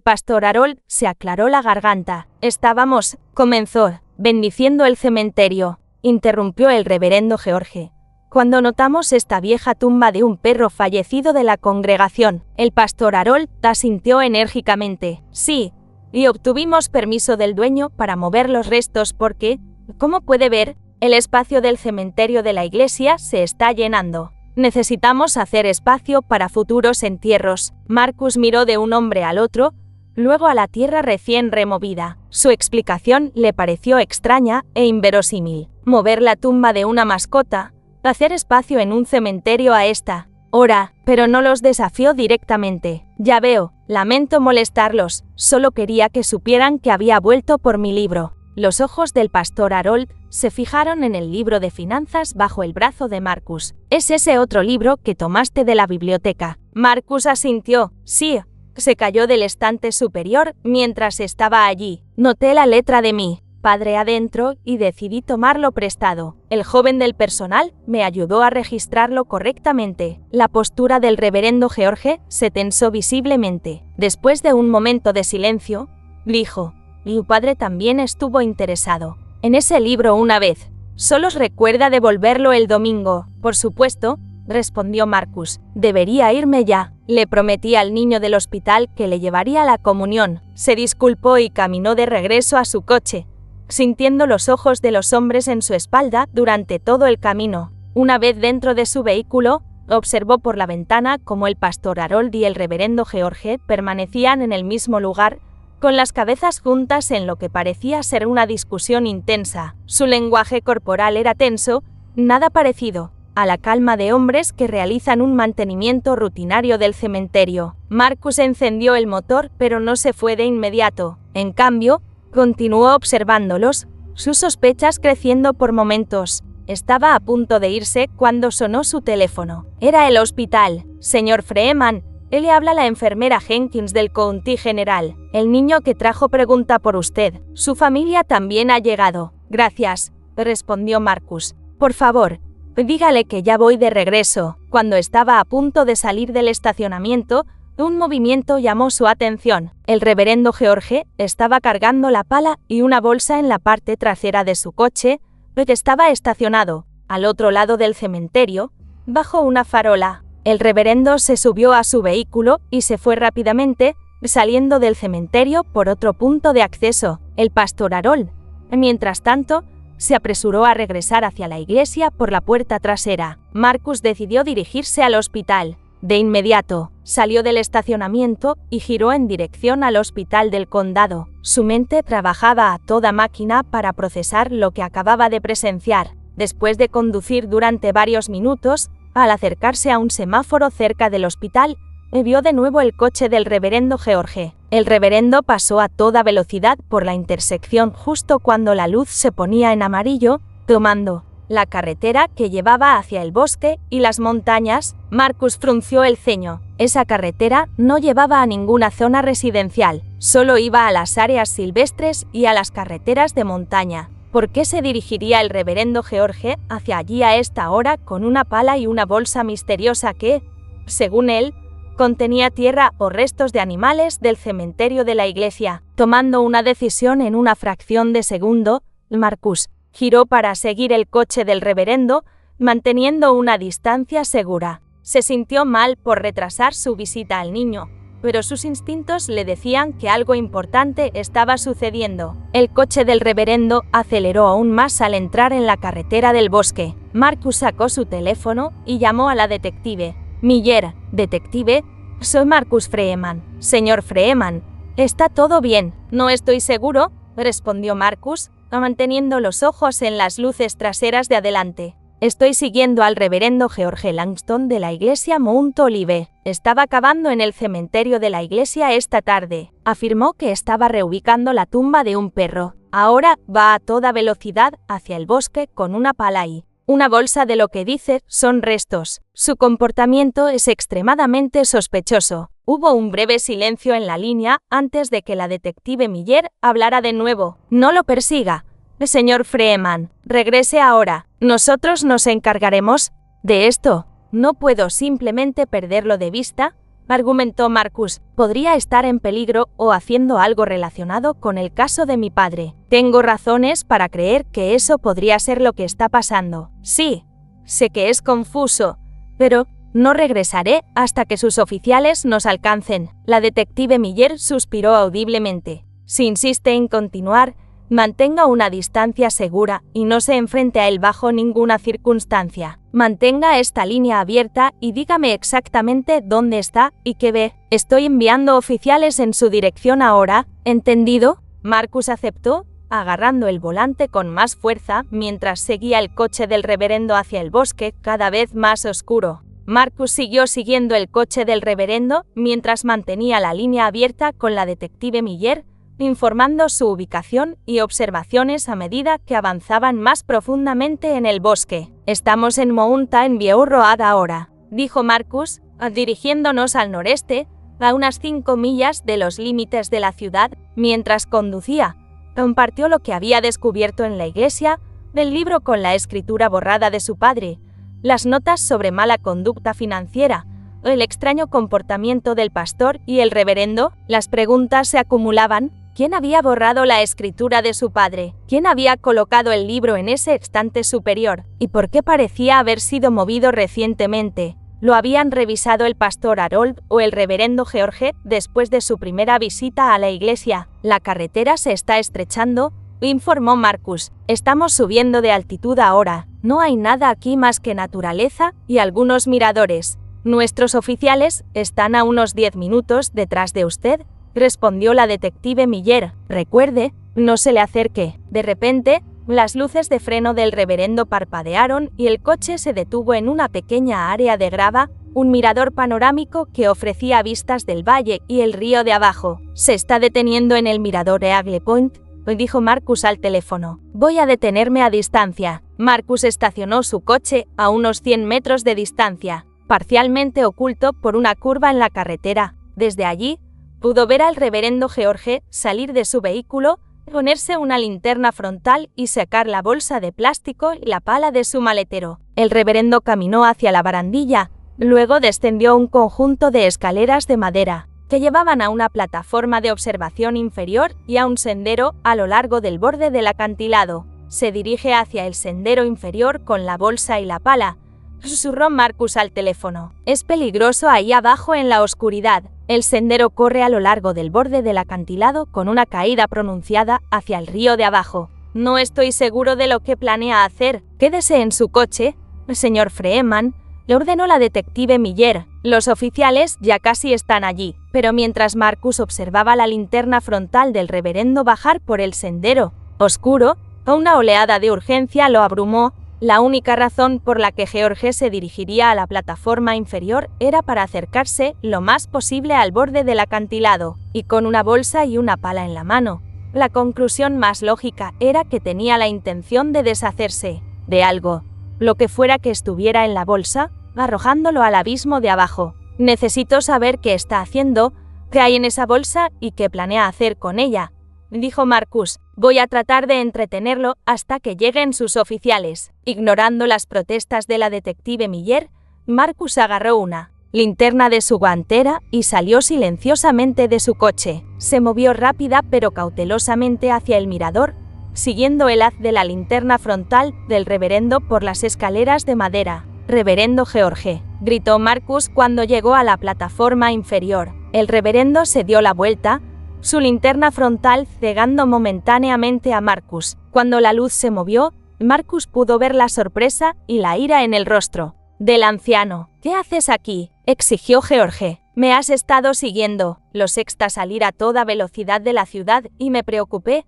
pastor Harold se aclaró la garganta. «Estábamos», comenzó, «bendiciendo el cementerio», interrumpió el reverendo George, «cuando notamos esta vieja tumba de un perro fallecido de la congregación». El pastor Harold asintió enérgicamente. «Sí, y obtuvimos permiso del dueño para mover los restos porque, como puede ver, el espacio del cementerio de la iglesia se está llenando. Necesitamos hacer espacio para futuros entierros». Marcus miró de un hombre al otro, luego a la tierra recién removida. Su explicación le pareció extraña e inverosímil. Mover la tumba de una mascota, hacer espacio en un cementerio a esta hora, pero no los desafió directamente. «Ya veo, lamento molestarlos, solo quería que supieran que había vuelto por mi libro». Los ojos del pastor Harold se fijaron en el libro de finanzas bajo el brazo de Marcus. «¿Es ese otro libro que tomaste de la biblioteca?». Marcus asintió. «Sí». Se cayó del estante superior mientras estaba allí. «Noté la letra de mi padre adentro y decidí tomarlo prestado. El joven del personal me ayudó a registrarlo correctamente». La postura del reverendo George se tensó visiblemente. Después de un momento de silencio, dijo: «Mi padre también estuvo interesado en ese libro una vez. Solo os recuerda devolverlo el domingo». «Por supuesto», respondió Marcus. Debería irme ya. Le prometí al niño del hospital que le llevaría a la comunión. Se disculpó y caminó de regreso a su coche, sintiendo los ojos de los hombres en su espalda durante todo el camino. Una vez dentro de su vehículo, observó por la ventana cómo el pastor Harold y el reverendo George permanecían en el mismo lugar, con las cabezas juntas en lo que parecía ser una discusión intensa. Su lenguaje corporal era tenso, nada parecido a la calma de hombres que realizan un mantenimiento rutinario del cementerio. Marcus encendió el motor, pero no se fue de inmediato. En cambio, continuó observándolos, sus sospechas creciendo por momentos. Estaba a punto de irse cuando sonó su teléfono. Era el hospital. Señor Freeman, le habla la enfermera Jenkins del County General. El niño que trajo pregunta por usted. Su familia también ha llegado. Gracias, respondió Marcus. Por favor, dígale que ya voy de regreso. Cuando estaba a punto de salir del estacionamiento, un movimiento llamó su atención. El reverendo George estaba cargando la pala y una bolsa en la parte trasera de su coche, que estaba estacionado al otro lado del cementerio, bajo una farola. El reverendo se subió a su vehículo y se fue rápidamente, saliendo del cementerio por otro punto de acceso. El pastor Harold, mientras tanto, se apresuró a regresar hacia la iglesia por la puerta trasera. Marcus decidió dirigirse al hospital. De inmediato, salió del estacionamiento y giró en dirección al hospital del condado. Su mente trabajaba a toda máquina para procesar lo que acababa de presenciar. Después de conducir durante varios minutos, al acercarse a un semáforo cerca del hospital, vio de nuevo el coche del reverendo George. El reverendo pasó a toda velocidad por la intersección justo cuando la luz se ponía en amarillo, tomando la carretera que llevaba hacia el bosque y las montañas. Marcus frunció el ceño. Esa carretera no llevaba a ninguna zona residencial, solo iba a las áreas silvestres y a las carreteras de montaña. ¿Por qué se dirigiría el reverendo George hacia allí a esta hora con una pala y una bolsa misteriosa que, según él, contenía tierra o restos de animales del cementerio de la iglesia? Tomando una decisión en una fracción de segundo, Marcus giró para seguir el coche del reverendo, manteniendo una distancia segura. Se sintió mal por retrasar su visita al niño, pero sus instintos le decían que algo importante estaba sucediendo. El coche del reverendo aceleró aún más al entrar en la carretera del bosque. Marcus sacó su teléfono y llamó a la detective. Miller, detective, soy Marcus Freeman. Señor Freeman, ¿está todo bien? No estoy seguro, respondió Marcus, manteniendo los ojos en las luces traseras de adelante. Estoy siguiendo al reverendo George Langston de la iglesia Mount Olive. Estaba cavando en el cementerio de la iglesia esta tarde. Afirmó que estaba reubicando la tumba de un perro. Ahora va a toda velocidad hacia el bosque con una pala y una bolsa. De lo que dice son restos. Su comportamiento es extremadamente sospechoso. Hubo un breve silencio en la línea antes de que la detective Miller hablara de nuevo. No lo persiga, señor Freeman. Regrese ahora. Nosotros nos encargaremos de esto. No puedo simplemente perderlo de vista, argumentó Marcus. Podría estar en peligro o haciendo algo relacionado con el caso de mi padre. Tengo razones para creer que eso podría ser lo que está pasando. Sí, sé que es confuso, pero no regresaré hasta que sus oficiales nos alcancen. La detective Miller suspiró audiblemente. Si insiste en continuar, mantenga una distancia segura y no se enfrente a él bajo ninguna circunstancia. Mantenga esta línea abierta y dígame exactamente dónde está y qué ve. Estoy enviando oficiales en su dirección ahora, ¿entendido? Marcus aceptó, agarrando el volante con más fuerza mientras seguía el coche del reverendo hacia el bosque cada vez más oscuro. Marcus siguió siguiendo el coche del reverendo mientras mantenía la línea abierta con la detective Miller, informando su ubicación y observaciones a medida que avanzaban más profundamente en el bosque. Estamos en Mountain View Road ahora, dijo Marcus, dirigiéndonos al noreste, a unas 5 millas de los límites de la ciudad. Mientras conducía, compartió lo que había descubierto en la iglesia, el libro con la escritura borrada de su padre, las notas sobre mala conducta financiera, el extraño comportamiento del pastor y el reverendo. Las preguntas se acumulaban, ¿Quién había borrado la escritura de su padre? ¿Quién había colocado el libro en ese estante superior? ¿Y por qué parecía haber sido movido recientemente? ¿Lo habían revisado el pastor Harold o el reverendo George después de su primera visita a la iglesia? La carretera se está estrechando, informó Marcus. Estamos subiendo de altitud ahora. No hay nada aquí más que naturaleza y algunos miradores. Nuestros oficiales están a unos 10 minutos detrás de usted, respondió la detective Miller. Recuerde, no se le acerque. De repente, las luces de freno del reverendo parpadearon y el coche se detuvo en una pequeña área de grava, un mirador panorámico que ofrecía vistas del valle y el río de abajo. Se está deteniendo en el mirador Eagle Point, dijo Marcus al teléfono. Voy a detenerme a distancia. Marcus estacionó su coche a unos 100 metros de distancia, parcialmente oculto por una curva en la carretera. Desde allí, pudo ver al reverendo George salir de su vehículo, ponerse una linterna frontal y sacar la bolsa de plástico y la pala de su maletero. El reverendo caminó hacia la barandilla, luego descendió un conjunto de escaleras de madera que llevaban a una plataforma de observación inferior y a un sendero a lo largo del borde del acantilado. Se dirige hacia el sendero inferior con la bolsa y la pala, susurró Marcus al teléfono. Es peligroso ahí abajo en la oscuridad. El sendero corre a lo largo del borde del acantilado con una caída pronunciada hacia el río de abajo. No estoy seguro de lo que planea hacer. Quédese en su coche, señor Freeman, le ordenó la detective Miller. Los oficiales ya casi están allí. Pero mientras Marcus observaba la linterna frontal del reverendo bajar por el sendero oscuro, una oleada de urgencia lo abrumó. La única razón por la que George se dirigiría a la plataforma inferior era para acercarse lo más posible al borde del acantilado, y con una bolsa y una pala en la mano. La conclusión más lógica era que tenía la intención de deshacerse de algo, lo que fuera que estuviera en la bolsa, arrojándolo al abismo de abajo. Necesito saber qué está haciendo, qué hay en esa bolsa y qué planea hacer con ella, dijo Marcus. Voy a tratar de entretenerlo hasta que lleguen sus oficiales. Ignorando las protestas de la detective Miller, Marcus agarró una linterna de su guantera y salió silenciosamente de su coche. Se movió rápida pero cautelosamente hacia el mirador, siguiendo el haz de la linterna frontal del reverendo por las escaleras de madera. «Reverendo George», gritó Marcus cuando llegó a la plataforma inferior. El reverendo se dio la vuelta, su linterna frontal cegando momentáneamente a Marcus. Cuando la luz se movió, Marcus pudo ver la sorpresa y la ira en el rostro del anciano. «¿Qué haces aquí?», exigió George. «Me has estado siguiendo. Lo sexta salir a toda velocidad de la ciudad y me preocupé»,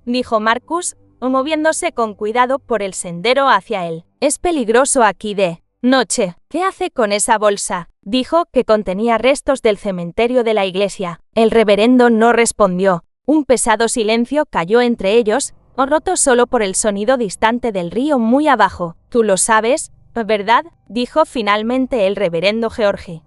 dijo Marcus, moviéndose con cuidado por el sendero hacia él. «Es peligroso aquí de noche». «¿Qué hace con esa bolsa?», dijo, que contenía restos del cementerio de la iglesia. El reverendo no respondió. Un pesado silencio cayó entre ellos, roto solo por el sonido distante del río muy abajo. «Tú lo sabes, ¿verdad?», dijo finalmente el reverendo George,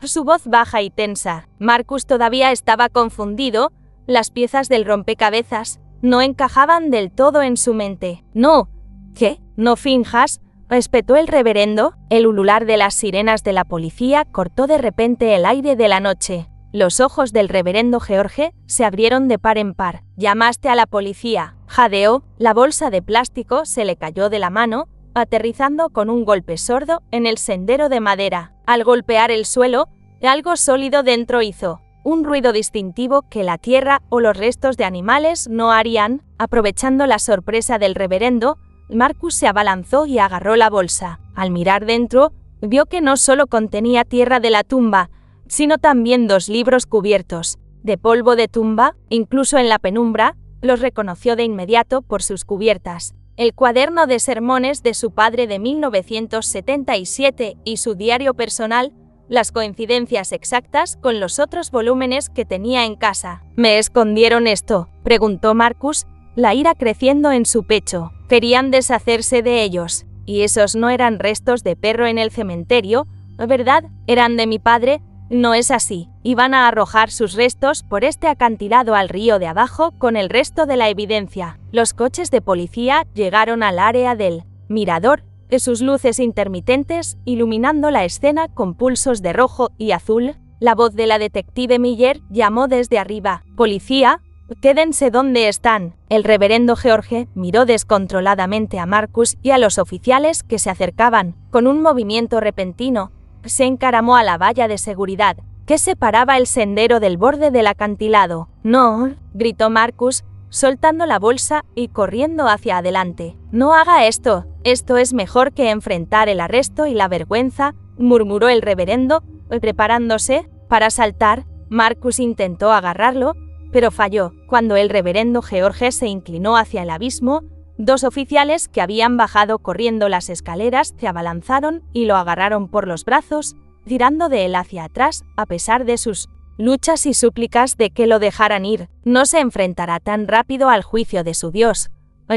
su voz baja y tensa. Marcus todavía estaba confundido. Las piezas del rompecabezas no encajaban del todo en su mente. «No». «¿Qué? No finjas», respetó el reverendo. El ulular de las sirenas de la policía cortó de repente el aire de la noche. Los ojos del reverendo George se abrieron de par en par. «¿Llamaste a la policía?», jadeó. La bolsa de plástico se le cayó de la mano, aterrizando con un golpe sordo en el sendero de madera. Al golpear el suelo, algo sólido dentro hizo un ruido distintivo que la tierra o los restos de animales no harían. Aprovechando la sorpresa del reverendo, Marcus se abalanzó y agarró la bolsa. Al mirar dentro, vio que no solo contenía tierra de la tumba, sino también 2 libros cubiertos de polvo de tumba. Incluso en la penumbra, los reconoció de inmediato por sus cubiertas. El cuaderno de sermones de su padre de 1977 y su diario personal, las coincidencias exactas con los otros volúmenes que tenía en casa. «¿Me escondieron esto?», preguntó Marcus, la ira creciendo en su pecho. Querían deshacerse de ellos. «Y esos no eran restos de perro en el cementerio, ¿verdad? Eran de mi padre». «No es así. Iban a arrojar sus restos por este acantilado al río de abajo con el resto de la evidencia». Los coches de policía llegaron al área del mirador, sus luces intermitentes iluminando la escena con pulsos de rojo y azul. La voz de la detective Miller llamó desde arriba. «Policía, Quédense donde están. El reverendo George miró descontroladamente a Marcus y a los oficiales que se acercaban. Con un movimiento repentino, se encaramó a la valla de seguridad que separaba el sendero del borde del acantilado. «No», gritó Marcus, soltando la bolsa y corriendo hacia adelante. «No haga esto. Esto es mejor que enfrentar el arresto y la vergüenza», murmuró el reverendo, preparándose para saltar. Marcus intentó agarrarlo, pero falló. Cuando el reverendo George se inclinó hacia el abismo, dos oficiales que habían bajado corriendo las escaleras se abalanzaron y lo agarraron por los brazos, tirando de él hacia atrás, a pesar de sus luchas y súplicas de que lo dejaran ir. «No se enfrentará tan rápido al juicio de su Dios»,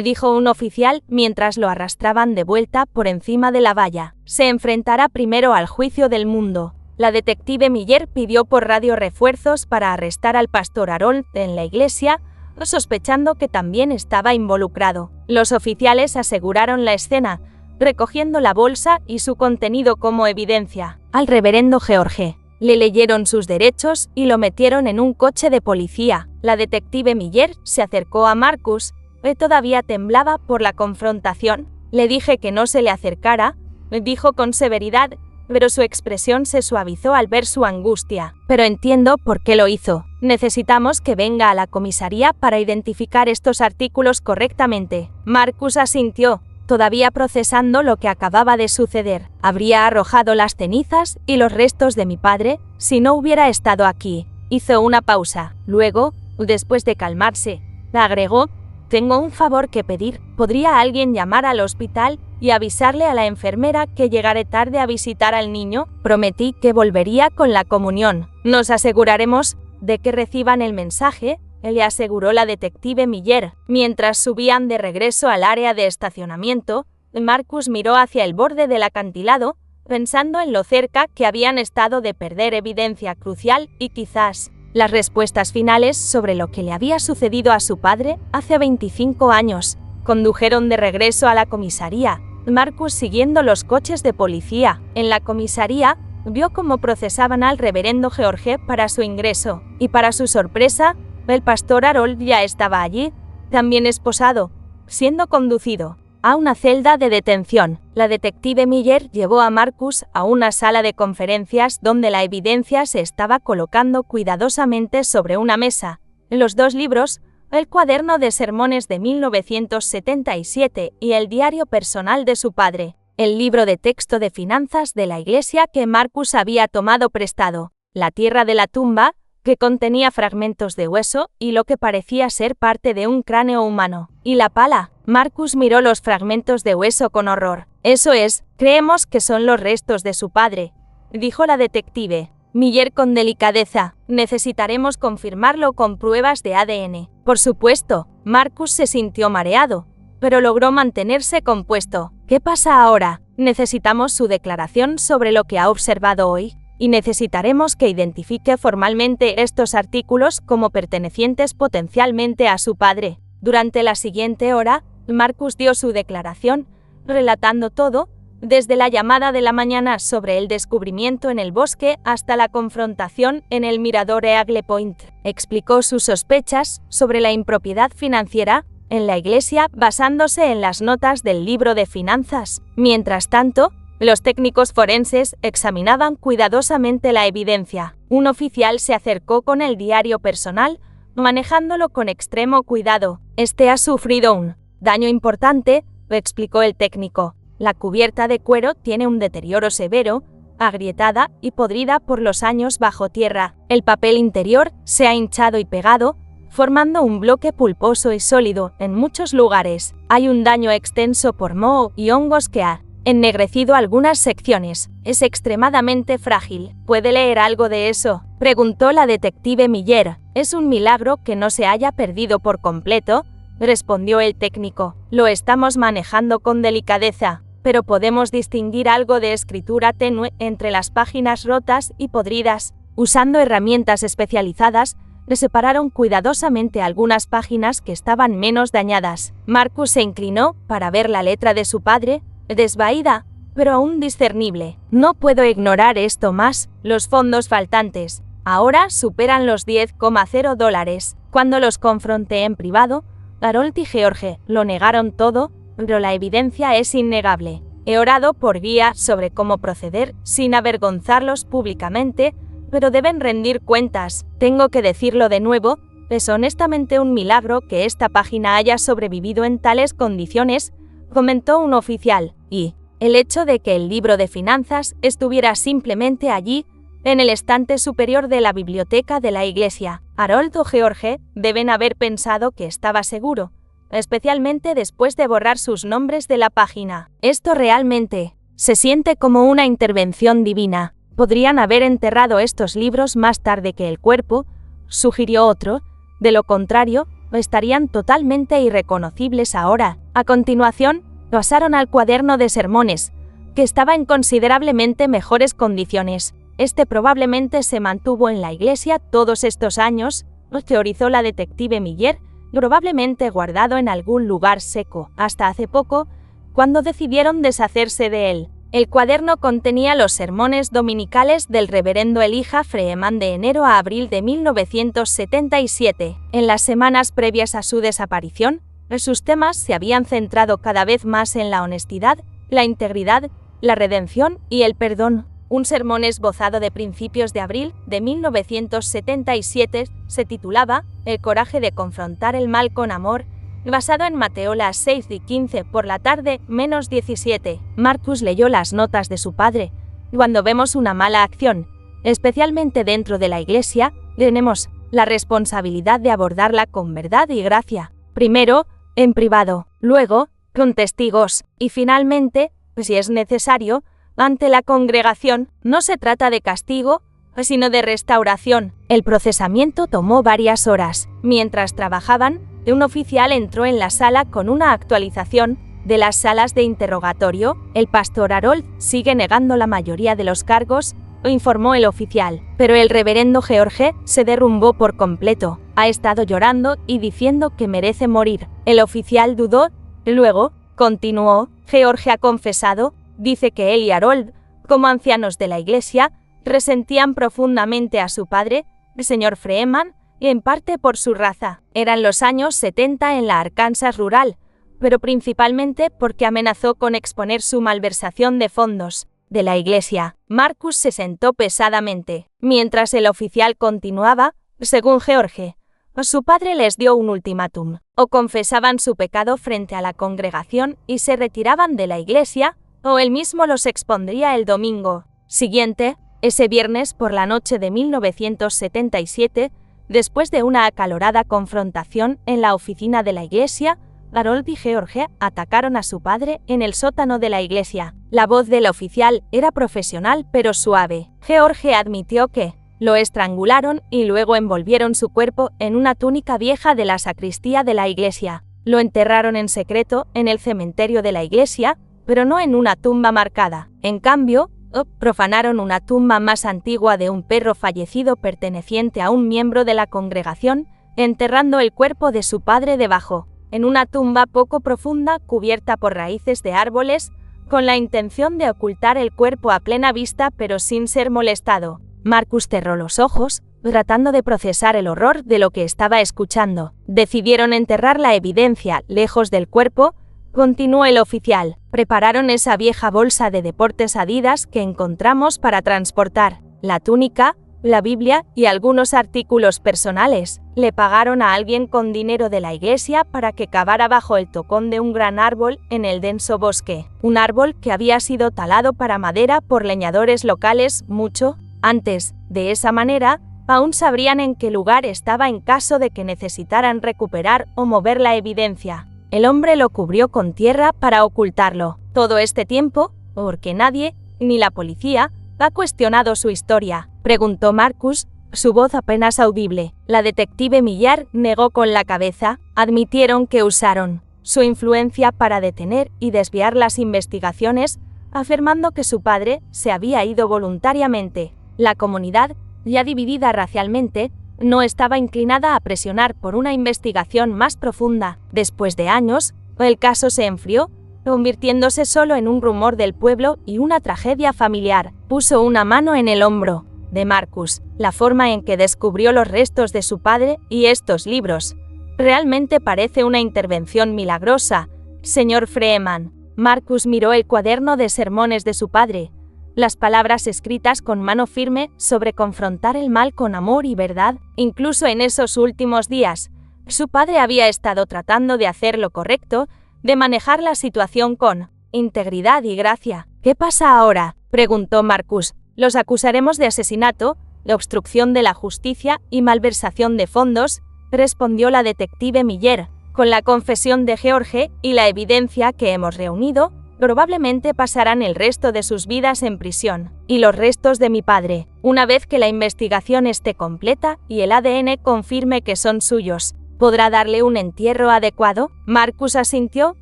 dijo un oficial mientras lo arrastraban de vuelta por encima de la valla. «Se enfrentará primero al juicio del mundo». La detective Miller pidió por radio refuerzos para arrestar al pastor Harold en la iglesia, sospechando que también estaba involucrado. Los oficiales aseguraron la escena, recogiendo la bolsa y su contenido como evidencia. Al reverendo George le leyeron sus derechos y lo metieron en un coche de policía. La detective Miller se acercó a Marcus, que todavía temblaba por la confrontación. «Le dije que no se le acercara», dijo con severidad, pero su expresión se suavizó al ver su angustia. «Pero entiendo por qué lo hizo. Necesitamos que venga a la comisaría para identificar estos artículos correctamente». Marcus asintió, todavía procesando lo que acababa de suceder. «Habría arrojado las cenizas y los restos de mi padre si no hubiera estado aquí». Hizo una pausa. Luego, después de calmarse, agregó: «Tengo un favor que pedir. ¿Podría alguien llamar al hospital y avisarle a la enfermera que llegaré tarde a visitar al niño? Prometí que volvería con la comunión. Nos aseguraremos de que reciban el mensaje», le aseguró la detective Miller. Mientras subían de regreso al área de estacionamiento, Marcus miró hacia el borde del acantilado, pensando en lo cerca que habían estado de perder evidencia crucial y quizás las respuestas finales sobre lo que le había sucedido a su padre hace 25 años. Condujeron de regreso a la comisaría, Marcus siguiendo los coches de policía. En la comisaría, vio cómo procesaban al reverendo George para su ingreso, y para su sorpresa, el pastor Harold ya estaba allí, también esposado, siendo conducido a una celda de detención. La detective Miller llevó a Marcus a una sala de conferencias donde la evidencia se estaba colocando cuidadosamente sobre una mesa. Los dos libros, el cuaderno de sermones de 1977 y el diario personal de su padre, el libro de texto de finanzas de la iglesia que Marcus había tomado prestado, la tierra de la tumba, que contenía fragmentos de hueso y lo que parecía ser parte de un cráneo humano, y la pala. Marcus miró los fragmentos de hueso con horror. «Eso es, creemos que son los restos de su padre», dijo la detective Miller con delicadeza. «Necesitaremos confirmarlo con pruebas de ADN». «Por supuesto». Marcus se sintió mareado, pero logró mantenerse compuesto. «¿Qué pasa ahora? Necesitamos su declaración sobre lo que ha observado hoy, y necesitaremos que identifique formalmente estos artículos como pertenecientes potencialmente a su padre». Durante la siguiente hora, Marcus dio su declaración, relatando todo, desde la llamada de la mañana sobre el descubrimiento en el bosque hasta la confrontación en el mirador Eagle Point. Explicó sus sospechas sobre la impropiedad financiera en la iglesia basándose en las notas del libro de finanzas. Mientras tanto, los técnicos forenses examinaban cuidadosamente la evidencia. Un oficial se acercó con el diario personal, manejándolo con extremo cuidado. «Este ha sufrido un daño importante», explicó el técnico. «La cubierta de cuero tiene un deterioro severo, agrietada y podrida por los años bajo tierra. El papel interior se ha hinchado y pegado, formando un bloque pulposo y sólido en muchos lugares. Hay un daño extenso por moho y hongos que ha ennegrecido algunas secciones. Es extremadamente frágil. ¿Puede leer algo de eso?», preguntó la detective Miller. «Es un milagro que no se haya perdido por completo», respondió el técnico. «Lo estamos manejando con delicadeza, pero podemos distinguir algo de escritura tenue entre las páginas rotas y podridas». Usando herramientas especializadas, separaron cuidadosamente algunas páginas que estaban menos dañadas. Marcus se inclinó para ver la letra de su padre, desvaída, pero aún discernible. «No puedo ignorar esto más. Los fondos faltantes ahora superan los $10,000. Cuando los confronté en privado, Harold y George lo negaron todo, pero la evidencia es innegable. He orado por guía sobre cómo proceder sin avergonzarlos públicamente, pero deben rendir cuentas. Tengo que decirlo de nuevo, es honestamente un milagro que esta página haya sobrevivido en tales condiciones, comentó un oficial, y el hecho de que el libro de finanzas estuviera simplemente allí, en el estante superior de la biblioteca de la iglesia. Harold o George deben haber pensado que estaba seguro, especialmente después de borrar sus nombres de la página. Esto realmente se siente como una intervención divina. Podrían haber enterrado estos libros más tarde que el cuerpo, sugirió otro, de lo contrario, estarían totalmente irreconocibles ahora. A continuación, pasaron al cuaderno de sermones, que estaba en considerablemente mejores condiciones. Este probablemente se mantuvo en la iglesia todos estos años, teorizó la detective Miller, probablemente guardado en algún lugar seco, hasta hace poco, cuando decidieron deshacerse de él. El cuaderno contenía los sermones dominicales del reverendo Elijah Freeman de enero a abril de 1977. En las semanas previas a su desaparición, sus temas se habían centrado cada vez más en la honestidad, la integridad, la redención y el perdón. Un sermón esbozado de principios de abril de 1977 se titulaba El coraje de confrontar el mal con amor, basado en Mateo las 6:15 por la tarde, menos 17. Marcus leyó las notas de su padre. Cuando vemos una mala acción, especialmente dentro de la iglesia, tenemos la responsabilidad de abordarla con verdad y gracia. Primero, en privado, luego, con testigos, y finalmente, si es necesario, ante la congregación. No se trata de castigo, sino de restauración. El procesamiento tomó varias horas. Mientras trabajaban, un oficial entró en la sala con una actualización de las salas de interrogatorio. El pastor Harold sigue negando la mayoría de los cargos, informó el oficial, pero el reverendo George se derrumbó por completo. Ha estado llorando y diciendo que merece morir. El oficial dudó, luego, continuó, George ha confesado, dice que él y Harold, como ancianos de la iglesia, resentían profundamente a su padre, el señor Freeman, y en parte por su raza. Eran los años 70 en la Arkansas rural, pero principalmente porque amenazó con exponer su malversación de fondos de la iglesia. Marcus se sentó pesadamente. Mientras el oficial continuaba, según George, su padre les dio un ultimátum. O confesaban su pecado frente a la congregación y se retiraban de la iglesia, o él mismo los expondría el domingo siguiente. Ese viernes por la noche de 1977, después de una acalorada confrontación en la oficina de la iglesia, Harold y George atacaron a su padre en el sótano de la iglesia. La voz del oficial era profesional pero suave. George admitió que lo estrangularon y luego envolvieron su cuerpo en una túnica vieja de la sacristía de la iglesia. Lo enterraron en secreto en el cementerio de la iglesia, pero no en una tumba marcada. En cambio, profanaron una tumba más antigua de un perro fallecido perteneciente a un miembro de la congregación, enterrando el cuerpo de su padre debajo, en una tumba poco profunda cubierta por raíces de árboles, con la intención de ocultar el cuerpo a plena vista pero sin ser molestado. Marcus cerró los ojos, tratando de procesar el horror de lo que estaba escuchando. Decidieron enterrar la evidencia lejos del cuerpo, continuó el oficial. Prepararon esa vieja bolsa de deportes Adidas que encontramos para transportar la túnica, la Biblia y algunos artículos personales. Le pagaron a alguien con dinero de la iglesia para que cavara bajo el tocón de un gran árbol en el denso bosque. Un árbol que había sido talado para madera por leñadores locales mucho antes. De esa manera, aún sabrían en qué lugar estaba en caso de que necesitaran recuperar o mover la evidencia. El hombre lo cubrió con tierra para ocultarlo. Todo este tiempo, porque nadie, ni la policía, ha cuestionado su historia, preguntó Marcus, su voz apenas audible. La detective Miller negó con la cabeza. Admitieron que usaron su influencia para detener y desviar las investigaciones, afirmando que su padre se había ido voluntariamente. La comunidad, ya dividida racialmente, no estaba inclinada a presionar por una investigación más profunda. Después de años, el caso se enfrió, convirtiéndose solo en un rumor del pueblo y una tragedia familiar. Puso una mano en el hombro. de Marcus, la forma en que descubrió los restos de su padre y estos libros. Realmente parece una intervención milagrosa, señor Freeman. Marcus miró el cuaderno de sermones de su padre. Las palabras escritas con mano firme sobre confrontar el mal con amor y verdad, incluso en esos últimos días. Su padre había estado tratando de hacer lo correcto, de manejar la situación con integridad y gracia. ¿Qué pasa ahora?, preguntó Marcus. Los acusaremos de asesinato, de obstrucción de la justicia y malversación de fondos, respondió la detective Miller. Con la confesión de George y la evidencia que hemos reunido, probablemente pasarán el resto de sus vidas en prisión. Y los restos de mi padre, una vez que la investigación esté completa y el ADN confirme que son suyos, ¿podrá darle un entierro adecuado? Marcus asintió,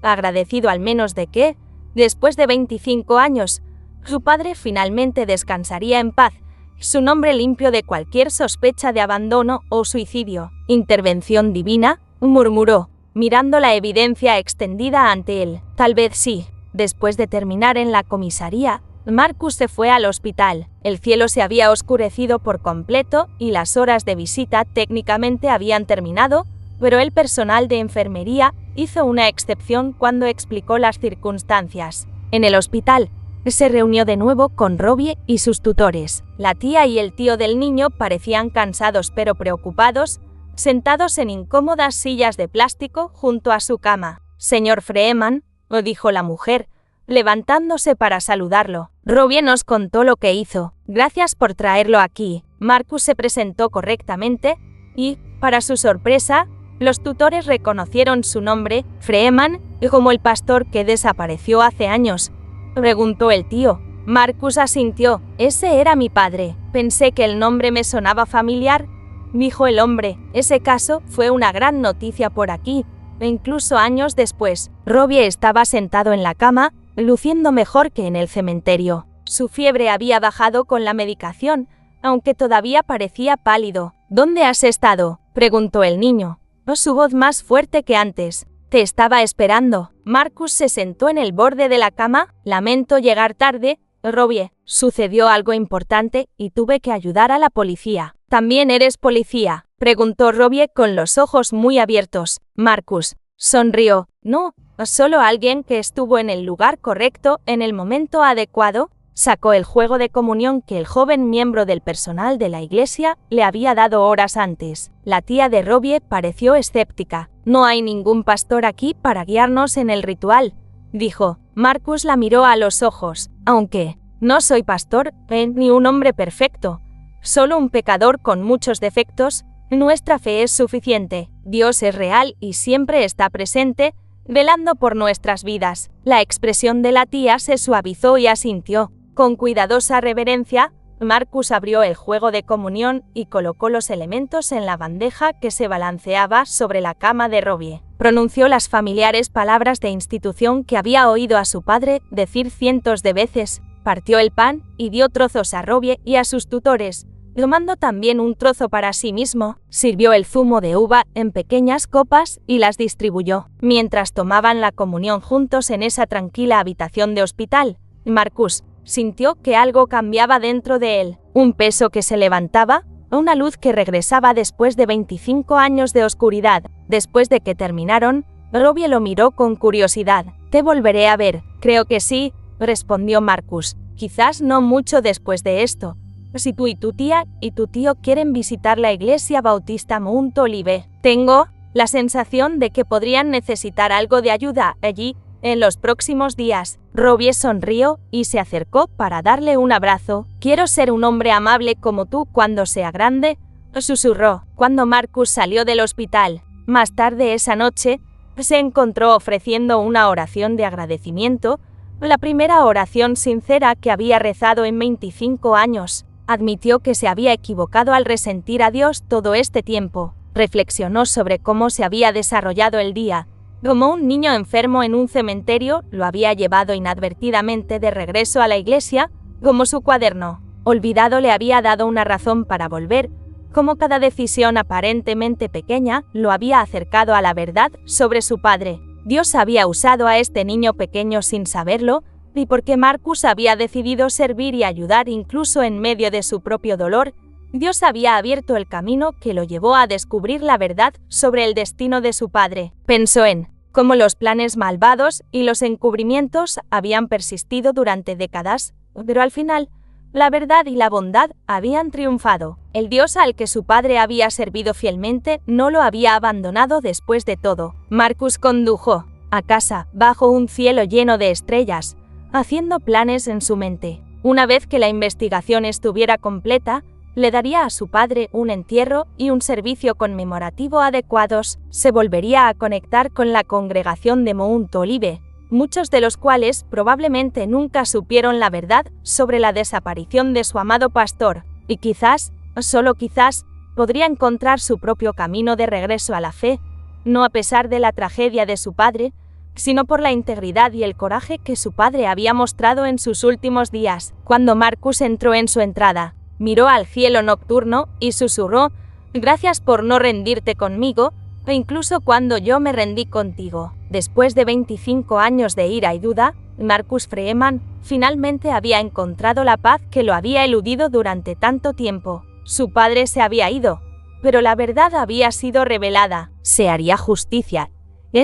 agradecido al menos de que, después de 25 años, su padre finalmente descansaría en paz, su nombre limpio de cualquier sospecha de abandono o suicidio. «Intervención divina», murmuró, mirando la evidencia extendida ante él. «Tal vez sí». Después de terminar en la comisaría, Marcus se fue al hospital. El cielo se había oscurecido por completo y las horas de visita técnicamente habían terminado, pero el personal de enfermería hizo una excepción cuando explicó las circunstancias. En el hospital, se reunió de nuevo con Robbie y sus tutores. La tía y el tío del niño parecían cansados pero preocupados, sentados en incómodas sillas de plástico junto a su cama. «Señor Freeman», dijo la mujer, levantándose para saludarlo. «Robbie nos contó lo que hizo. Gracias por traerlo aquí». Marcus se presentó correctamente y, para su sorpresa, los tutores reconocieron su nombre, Freeman, como el pastor que desapareció hace años. Preguntó el tío. Marcus asintió. «Ese era mi padre. Pensé que el nombre me sonaba familiar», dijo el hombre. «Ese caso fue una gran noticia por aquí». E incluso años después, Robbie estaba sentado en la cama, luciendo mejor que en el cementerio. Su fiebre había bajado con la medicación, aunque todavía parecía pálido. «¿Dónde has estado?», preguntó el niño. Su voz más fuerte que antes. «Te estaba esperando». Marcus se sentó en el borde de la cama. «Lamento llegar tarde, Robbie. Sucedió algo importante y tuve que ayudar a la policía». «¿También eres policía?», preguntó Robbie con los ojos muy abiertos. Marcus sonrió. «No, solo alguien que estuvo en el lugar correcto en el momento adecuado». Sacó el juego de comunión que el joven miembro del personal de la iglesia le había dado horas antes. La tía de Robbie pareció escéptica. «No hay ningún pastor aquí para guiarnos en el ritual», dijo. Marcus la miró a los ojos. «Aunque no soy pastor, ni un hombre perfecto, solo un pecador con muchos defectos, nuestra fe es suficiente. Dios es real y siempre está presente, velando por nuestras vidas». La expresión de la tía se suavizó y asintió. Con cuidadosa reverencia, Marcus abrió el juego de comunión y colocó los elementos en la bandeja que se balanceaba sobre la cama de Robbie. Pronunció las familiares palabras de institución que había oído a su padre decir cientos de veces. Partió el pan y dio trozos a Robbie y a sus tutores, tomando también un trozo para sí mismo. Sirvió el zumo de uva en pequeñas copas y las distribuyó. Mientras tomaban la comunión juntos en esa tranquila habitación de hospital, Marcus sintió que algo cambiaba dentro de él. Un peso que se levantaba, una luz que regresaba después de 25 años de oscuridad. Después de que terminaron, Robbie lo miró con curiosidad. «Te volveré a ver». «Creo que sí», respondió Marcus. «Quizás no mucho después de esto. Si tú y tu tía y tu tío quieren visitar la iglesia bautista Mount Olive, tengo la sensación de que podrían necesitar algo de ayuda allí en los próximos días». Robbie sonrió y se acercó para darle un abrazo. «Quiero ser un hombre amable como tú cuando sea grande», susurró. Cuando Marcus salió del hospital, más tarde esa noche, se encontró ofreciendo una oración de agradecimiento, la primera oración sincera que había rezado en 25 años. Admitió que se había equivocado al resentir a Dios todo este tiempo. Reflexionó sobre cómo se había desarrollado el día. Como un niño enfermo en un cementerio, lo había llevado inadvertidamente de regreso a la iglesia, como su cuaderno olvidado le había dado una razón para volver, como cada decisión aparentemente pequeña lo había acercado a la verdad sobre su padre. Dios había usado a este niño pequeño sin saberlo, y porque Marcus había decidido servir y ayudar incluso en medio de su propio dolor, Dios había abierto el camino que lo llevó a descubrir la verdad sobre el destino de su padre. Pensó en cómo los planes malvados y los encubrimientos habían persistido durante décadas, pero al final, la verdad y la bondad habían triunfado. El Dios al que su padre había servido fielmente no lo había abandonado después de todo. Marcus condujo a casa bajo un cielo lleno de estrellas, haciendo planes en su mente. Una vez que la investigación estuviera completa, le daría a su padre un entierro y un servicio conmemorativo adecuados. Se volvería a conectar con la congregación de Mount Olive, muchos de los cuales probablemente nunca supieron la verdad sobre la desaparición de su amado pastor, y quizás, solo quizás, podría encontrar su propio camino de regreso a la fe, no a pesar de la tragedia de su padre, sino por la integridad y el coraje que su padre había mostrado en sus últimos días. Cuando Marcus entró en su entrada, miró al cielo nocturno y susurró: «Gracias por no rendirte conmigo, e incluso cuando yo me rendí contigo». Después de 25 años de ira y duda, Marcus Freeman finalmente había encontrado la paz que lo había eludido durante tanto tiempo. Su padre se había ido, pero la verdad había sido revelada. Se haría justicia.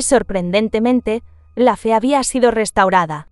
Sorprendentemente, la fe había sido restaurada.